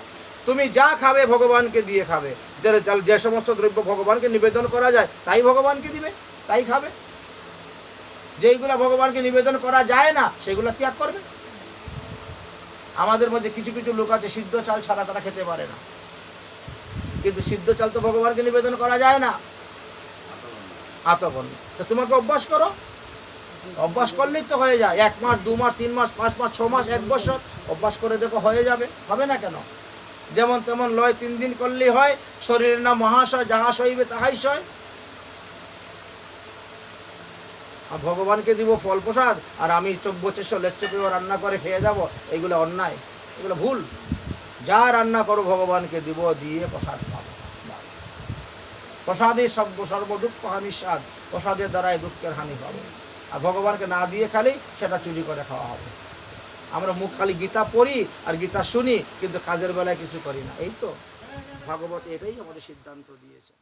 তুমি যা খাবে ভগবানকে দিয়ে খাবে। যে সমস্ত দ্রব্য ভগবানকে নিবেদন করা যায় তাই ভগবানকে দিবে, তাই খাবে। যেইগুলা ভগবানকে নিবেদন করা যায় না সেগুলো ত্যাগ করবে। আমাদের মধ্যে কিছু কিছু লোক আছে সিদ্ধ চাল ছাড়া তারা খেতে পারে না, কিন্তু সিদ্ধ চাল তো ভগবানকে নিবেদন করা যায় না। আতবন তো তোমাকে অভ্যাস করো, অভ্যাস করলেই তো হয়ে যায়। 1 মাস 2 মাস 3 মাস 5 মাস 6 মাস 1 বছর অভ্যাস করে দেখো, হয়ে যাবে। হবে না কেন? যেমন তেমন লয় 3 দিন করলেই হয়। শরীরের নাম মহাশয়, যাহা সইবে তাহাই সয়। আর ভগবানকে দিব ফল প্রসাদ আর আমি 2400 লেচ্চে রান্না করে খেয়ে যাব, এগুলো অন্যায়, এগুলো ভুল। যা রান্না করো ভগবানকে দিব, দিয়ে প্রসাদ পাবো। প্রসাদে সর্ব দুঃখ হানি স্বাদ। প্রসাদের দ্বারাই দুঃখের হানি পাবে। আর ভগবানকে না দিয়ে খালি সেটা চুরি করে খাওয়া হবে। আমরা মুখ খালি গীতা পড়ি আর গীতা শুনি, কিন্তু কাজের বেলায় কিছু করি না। এই তো ভাগবত এটাই আমাদের সিদ্ধান্ত দিয়েছে।